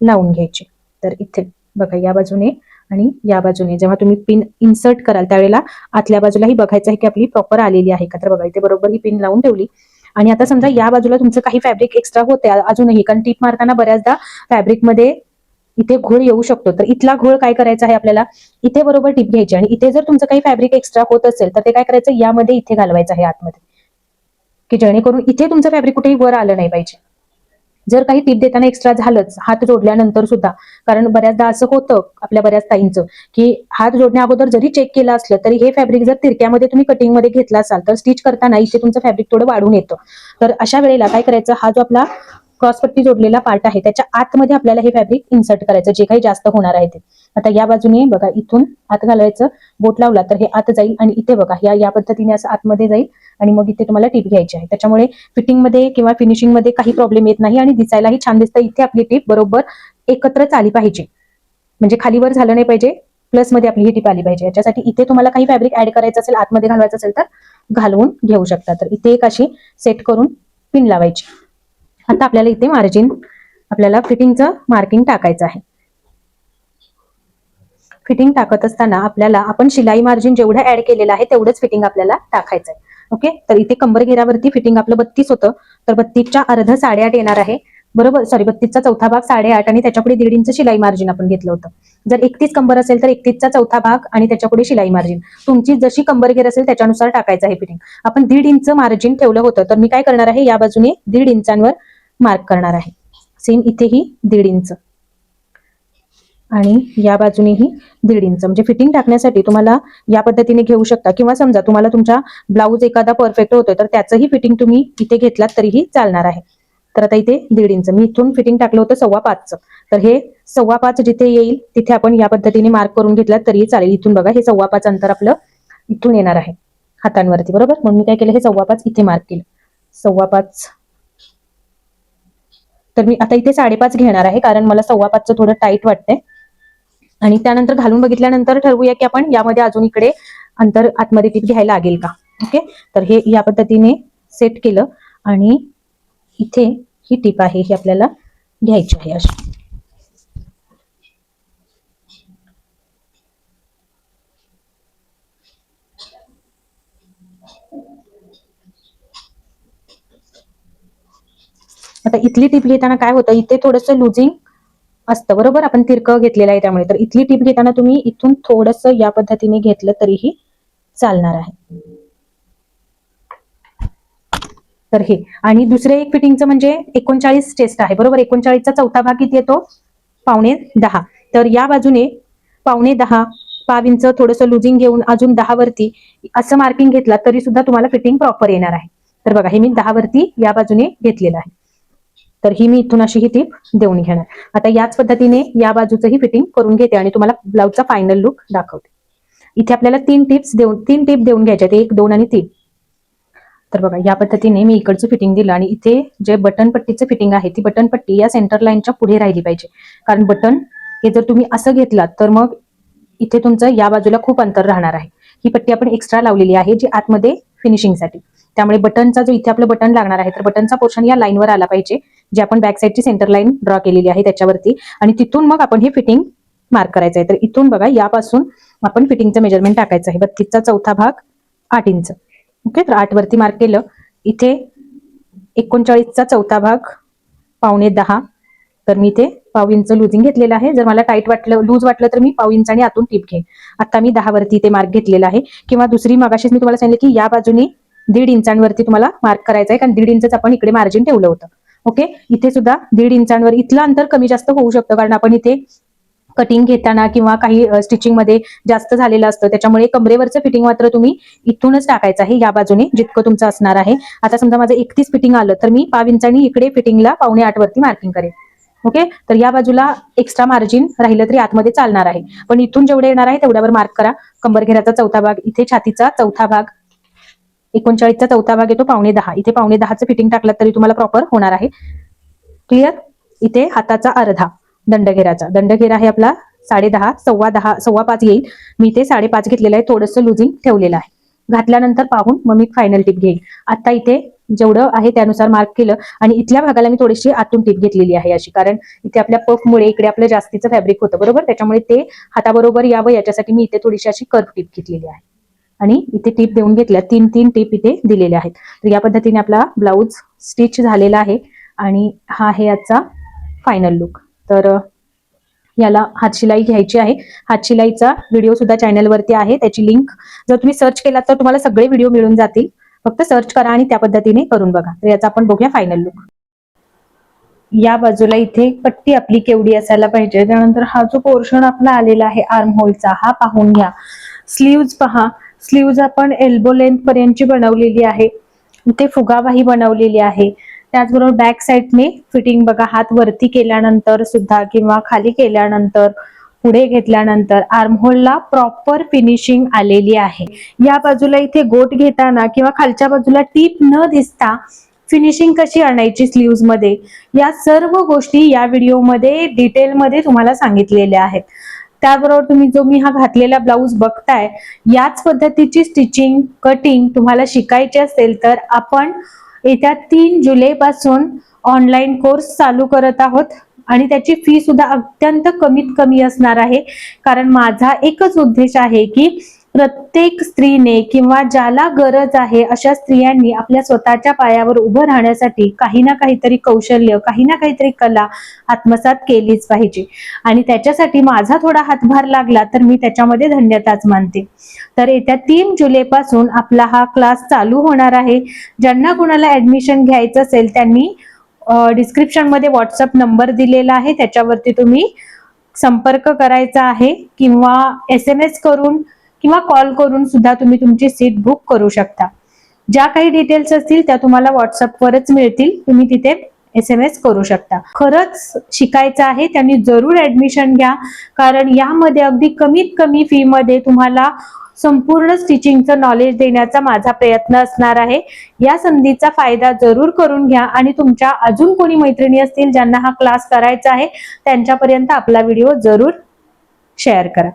S1: लावून घ्यायची. तर इथे बघा या बाजूने आणि या बाजूने जेव्हा तुम्ही पिन इन्सर्ट कराल त्यावेळेला आतल्या बाजूलाही बघायचं आहे की आपली प्रॉपर आलेली आहे का. तर बघा इथे बरोबर ही पिन लावून ठेवली आणि आता समजा या बाजूला तुमचं काही फॅब्रिक एक्स्ट्रा होते अजूनही, कारण टीप मारताना बऱ्याचदा फॅब्रिकमध्ये इथे घोळ येऊ शकतो. तर इथला घोळ काय करायचा आहे आपल्याला, इथे बरोबर टीप घ्यायची आणि इथे जर तुमचं काही फॅब्रिक एक्स्ट्रा होत असेल तर ते काय करायचं, यामध्ये इथे घालवायचं आहे आतमध्ये, की जेणेकरून इथे तुमचं फॅब्रिक कुठेही वर आलं नाही पाहिजे. जर काही टीप देताना एक्स्ट्रा झालंच हात जोडल्यानंतर सुद्धा, कारण बऱ्याचदा असं होतं आपल्या बऱ्याच ताईंचं, की हात जोडण्या अगोदर जरी चेक केलं असलं तरी हे फॅब्रिक जर तिरक्यामध्ये तुम्ही कटिंगमध्ये घेतला असाल तर स्टिच करताना इथे तुमचं फॅब्रिक थोडं वाढून येतं. तर अशा वेळेला काय करायचं, हा जो आपला क्रॉसपट्टी जोडलेला पार्ट आहे त्याच्या आतमध्ये आपल्याला हे फॅब्रिक इन्सर्ट करायचं, जे काही जास्त होणार आहे ते. आता या बाजूने बघा, इथून आत घालायचं, बोट लावला तर हे आत जाईल आणि इथे बघा या पद्धतीने असं आतमध्ये जाईल आणि मग इथे तुम्हाला टीप घ्यायची आहे. त्याच्यामुळे फिटिंगमध्ये किंवा फिनिशिंगमध्ये काही प्रॉब्लेम येत नाही आणि दिसायलाही छान दिसतं. इथे आपली टीप बरोबर एकत्रच आली पाहिजे, म्हणजे खालीवर झालं नाही पाहिजे, प्लस मध्ये आपली ही टीप आली पाहिजे. याच्यासाठी इथे तुम्हाला काही फॅब्रिक ऍड करायचं असेल, आतमध्ये घालवायचं असेल तर घालवून घेऊ शकता. तर इथे एक अशी सेट करून पिन लावायची. आता आपल्याला इथे मार्जिन, आपल्याला फिटिंगचं मार्किंग टाकायचं आहे. फिटिंग टाकत असताना आपल्याला आपण शिलाई मार्जिन जेवढं ऍड केलेलं आहे तेवढंच फिटिंग आपल्याला टाकायचं आहे. ओके, तर इथे कंबर घेरावरती फिटिंग आपलं 32 होतं, तर 32च्या अर्ध 8.5 येणार आहे. बरोबर, सॉरी 32चा चौथा भाग 8.5 आणि त्याच्यापुढे 1.5 इंच शिलाई मार्जिन आपण घेतलं होतं. जर 31 कंबर असेल तर 31चा चौथा भाग आणि त्याच्यापुढे शिलाई मार्जिन, तुमची जशी कंबर घेर असेल त्याच्यानुसार टाकायचं आहे फिटिंग. आपण 1.5 इंच मार्जिन ठेवलं होतं, तर मी काय करणार आहे, या बाजूने 1.5 इंचांवर मार्क करणार आहे. सेम इथेही 1.5 इंच आणि या बाजूनेही 1.5 इंच. म्हणजे फिटिंग टाकण्यासाठी तुम्हाला या पद्धतीने घेऊ शकता, किंवा समजा तुम्हाला तुमचा ब्लाऊज एखादा परफेक्ट होतोय तर त्याचंही फिटिंग तुम्ही इथे घेतलात तरीही चालणार आहे. तर आता इथे 1.5 इंच मी इथून फिटिंग टाकलं होतं 5.25चं, तर हे 5.25 जिथे येईल तिथे आपण या पद्धतीने मार्क करून घेतलात तरीही चालेल. इथून बघा, हे 5.25 अंतर आपलं इथून येणार आहे हातांवरती, बरोबर. म्हणून मी काय केलं, हे 5.25 इथे मार्क केलं, 5.25. तर मी आता इथे 5.5 घेणार आहे, कारण मला 5.25चं थोडं टाईट वाटतंय. आणि त्यानंतर घालून बघितल्यानंतर ठरवूया की आपण यामध्ये अजून इकडे अंतर आतमध्ये टीप घ्यायला लागेल का. ओके, तर हे या पद्धतीने सेट केलं आणि इथे ही टीप आहे ही आपल्याला घ्यायची आहे अशी. आता इथली टीप घेताना काय होतं, इथे थोडंसं लुजिंग असतं, बरोबर, आपण तिरकं घेतलेलं आहे त्यामुळे. तर इथली टीप घेताना तुम्ही इथून थोडंसं या पद्धतीने घेतलं तरीही चालणार आहे. तर हे, आणि दुसरे एक फिटिंगचं म्हणजे 39 चेस्ट आहे, बरोबर. 39चा चौथा भाग किती येतो, 9.25. तर या बाजूने 9.25, पाव इंच थोडंसं लुजिंग घेऊन अजून 10 वरती असं मार्किंग घेतला तरी सुद्धा तुम्हाला फिटिंग प्रॉपर येणार आहे. तर बघा, हे मी 10 वरती या बाजूने घेतलेलं आहे, तर ही मी इथून अशी ही टीप देऊन घेणार. आता याच पद्धतीने या बाजूचंही फिटिंग करून घेते आणि तुम्हाला ब्लाऊजचा फायनल लुक दाखवते. इथे आपल्याला 3 टीप देऊन घ्यायच्या, 1, 2 आणि 3. तर बघा, या पद्धतीने मी इकडचं फिटिंग दिलं आणि इथे जे बटन पट्टीचं फिटिंग आहे ती बटन पट्टी या सेंटर लाईनच्या पुढे राहिली पाहिजे, कारण बटन हे जर तुम्ही असं घेतलात तर मग इथे तुमचं या बाजूला खूप अंतर राहणार आहे. ही पट्टी आपण एक्स्ट्रा लावलेली आहे जी आतमध्ये फिनिशिंगसाठी, त्यामुळे बटनचा जो इथे आपलं बटन लागणार आहे तर बटनचा पोर्शन या लाईनवर आला पाहिजे, जे आपण बॅक साईडची सेंटर लाईन ड्रॉ केलेली आहे त्याच्यावरती, आणि तिथून मग आपण हे फिटिंग मार्क करायचं आहे. तर इथून बघा, यापासून आपण फिटिंगचं मेजरमेंट टाकायचं आहे. 32चा चौथा भाग 8 इंच. ओके, तर 8 वरती मार्क केलं. इथे 39चा चौथा भाग 9.25, तर मी इथे पाव इंच लुजिंग घेतलेलं आहे. जर मला टाईट वाटलं, लूज वाटलं तर मी पाव इंच आणि आतून टीप घेईन. आता मी 10 वरती इथे मार्क घेतलेला आहे, किंवा दुसरी मगाशीच मी तुम्हाला सांगितलं की या बाजूने 1.5 इंचांवरती तुम्हाला मार्क करायचं आहे, कारण 1.5 इंचच आपण इकडे मार्जिन ठेवलं होतं. ओके, इथे सुद्धा 1.5 इंचांवर इथलं अंतर कमी जास्त होऊ शकतं, कारण आपण इथे कटिंग घेताना किंवा काही स्टिचिंग मध्ये जास्त झालेलं असतं, त्याच्यामुळे कमरेवरचं फिटिंग मात्र तुम्ही इथूनच टाकायचं आहे, या बाजूने जितकं तुमचं असणार आहे. आता समजा माझं 31 फिटिंग आलं तर मी पाव इंचांनी इकडे फिटिंगला 7.25 वरती मार्किंग करेन. ओके, तर या बाजूला एक्स्ट्रा मार्जिन राहिलं तरी आतमध्ये चालणार आहे, पण इथून जेवढे येणार आहे तेवढ्यावर मार्क करा. कंबर घेराचा चौथा भाग, इथे छातीचा चौथा भाग 39चा चौथा भाग येतो 9.25, इथे 9.10चं फिटिंग टाकलं तरी तुम्हाला प्रॉपर होणार आहे. क्लिअर. इथे हाताचा अर्धा दंडघेरा आहे आपला 10.5, 10.15 येईल. मी इथे 5.5 घेतलेला आहे, थोडंसं लुजिंग ठेवलेलं आहे. घातल्यानंतर पाहून मग मी फायनल टिप घेईल. आता इथे जेवढं आहे त्यानुसार मार्क केलं आणि इथल्या भागाला मी थोडीशी आतून टिप घेतलेली आहे अशी, कारण इथे आपल्या पफमुळे इकडे आपलं जास्तीचं फॅब्रिक होतं, बरोबर, त्याच्यामुळे ते हाताबरोबर यावं याच्यासाठी मी इथे थोडीशी अशी कर्व टिप घेतलेली आहे. आणि इथे टीप देऊन घेतल्या, 3 टीप इथे दिलेल्या आहेत. तर या पद्धतीने आपला ब्लाऊज स्टिच झालेला आहे आणि हा आहे याचा फायनल लुक. तर याला हातशिलाई घ्यायची आहे. हातशिलाईचा व्हिडिओ सुद्धा चॅनलवरती आहे, त्याची लिंक जर तुम्ही सर्च केलात तर तुम्हाला सगळे व्हिडिओ मिळून जातील. फक्त सर्च करा आणि त्या पद्धतीने करून बघा. तर याचा आपण बघूया फायनल लुक. या बाजूला इथे पट्टी आपली केवढी असायला पाहिजे, त्यानंतर हा जो पोर्शन आपला आलेला आहे आर्म होलचा हा पाहून घ्या. स्लीव्ज पहा, स्लीव्ज आपण एल्बो लेंथ पर्यंतची बनवलेली आहे. इथे फुगाबाही बनवलेली आहे. त्याचबरोबर बॅक साईडने फिटिंग बघा, हात वरती केल्यानंतर सुद्धा किंवा खाली केल्यानंतर पुढे घेतल्यानंतर आर्महोलला प्रॉपर फिनिशिंग आलेली आहे. या बाजूला इथे गोट घेताना किंवा खालच्या बाजूला टीप न दिसता फिनिशिंग कशी आणायची स्लीव्ज मध्ये, या सर्व गोष्टी या व्हिडिओमध्ये डिटेलमध्ये तुम्हाला सांगितलेल्या आहेत. त्याबरोबर तुम्ही जो मी हा घातलेला ब्लाऊज बघताय, याच पद्धतीची स्टिचिंग कटिंग तुम्हाला शिकायची असेल तर आपण येत्या 3 जुलै पासून ऑनलाईन कोर्स चालू करत आहोत आणि त्याची फी सुद्धा अत्यंत कमीत कमी असणार आहे. कारण माझा एकच उद्देश आहे की प्रत्येक स्त्रीने किंवा ज्याला गरज आहे अशा स्त्रियांनी आपल्या स्वतःच्या पायावर उभं राहण्यासाठी काही ना काहीतरी कौशल्य, काही ना काहीतरी कला आत्मसात केलीच पाहिजे. आणि त्याच्यासाठी माझा थोडा हातभार लागला तर मी त्याच्यामध्ये धन्यताच मानते. तर येत्या 3 जुलै पासून आपला हा क्लास चालू होणार आहे. ज्यांना कुणाला ऍडमिशन घ्यायचं असेल त्यांनी डिस्क्रिप्शन मध्ये व्हॉट्सअप नंबर दिलेला आहे, त्याच्यावरती तुम्ही संपर्क करायचा आहे किंवा SMS करून किंवा कॉल करून सुद्धा तुम्ही तुमची सीट बुक करू शकता. ज्या काही डिटेल्स असतील त्या तुम्हाला व्हॉट्सअपवरच मिळतील, तुम्ही तिथे SMS करू शकता. खरंच शिकायचं आहे त्यांनी जरूर ऍडमिशन घ्या, कारण यामध्ये अगदी कमीत कमी फी मध्ये तुम्हाला संपूर्ण स्टिचिंगचं नॉलेज देण्याचा माझा प्रयत्न असणार आहे. या संधीचा फायदा जरूर करून घ्या आणि तुमच्या अजून कोणी मैत्रिणी असतील ज्यांना हा क्लास करायचा आहे त्यांच्यापर्यंत आपला व्हिडिओ जरूर शेअर करा.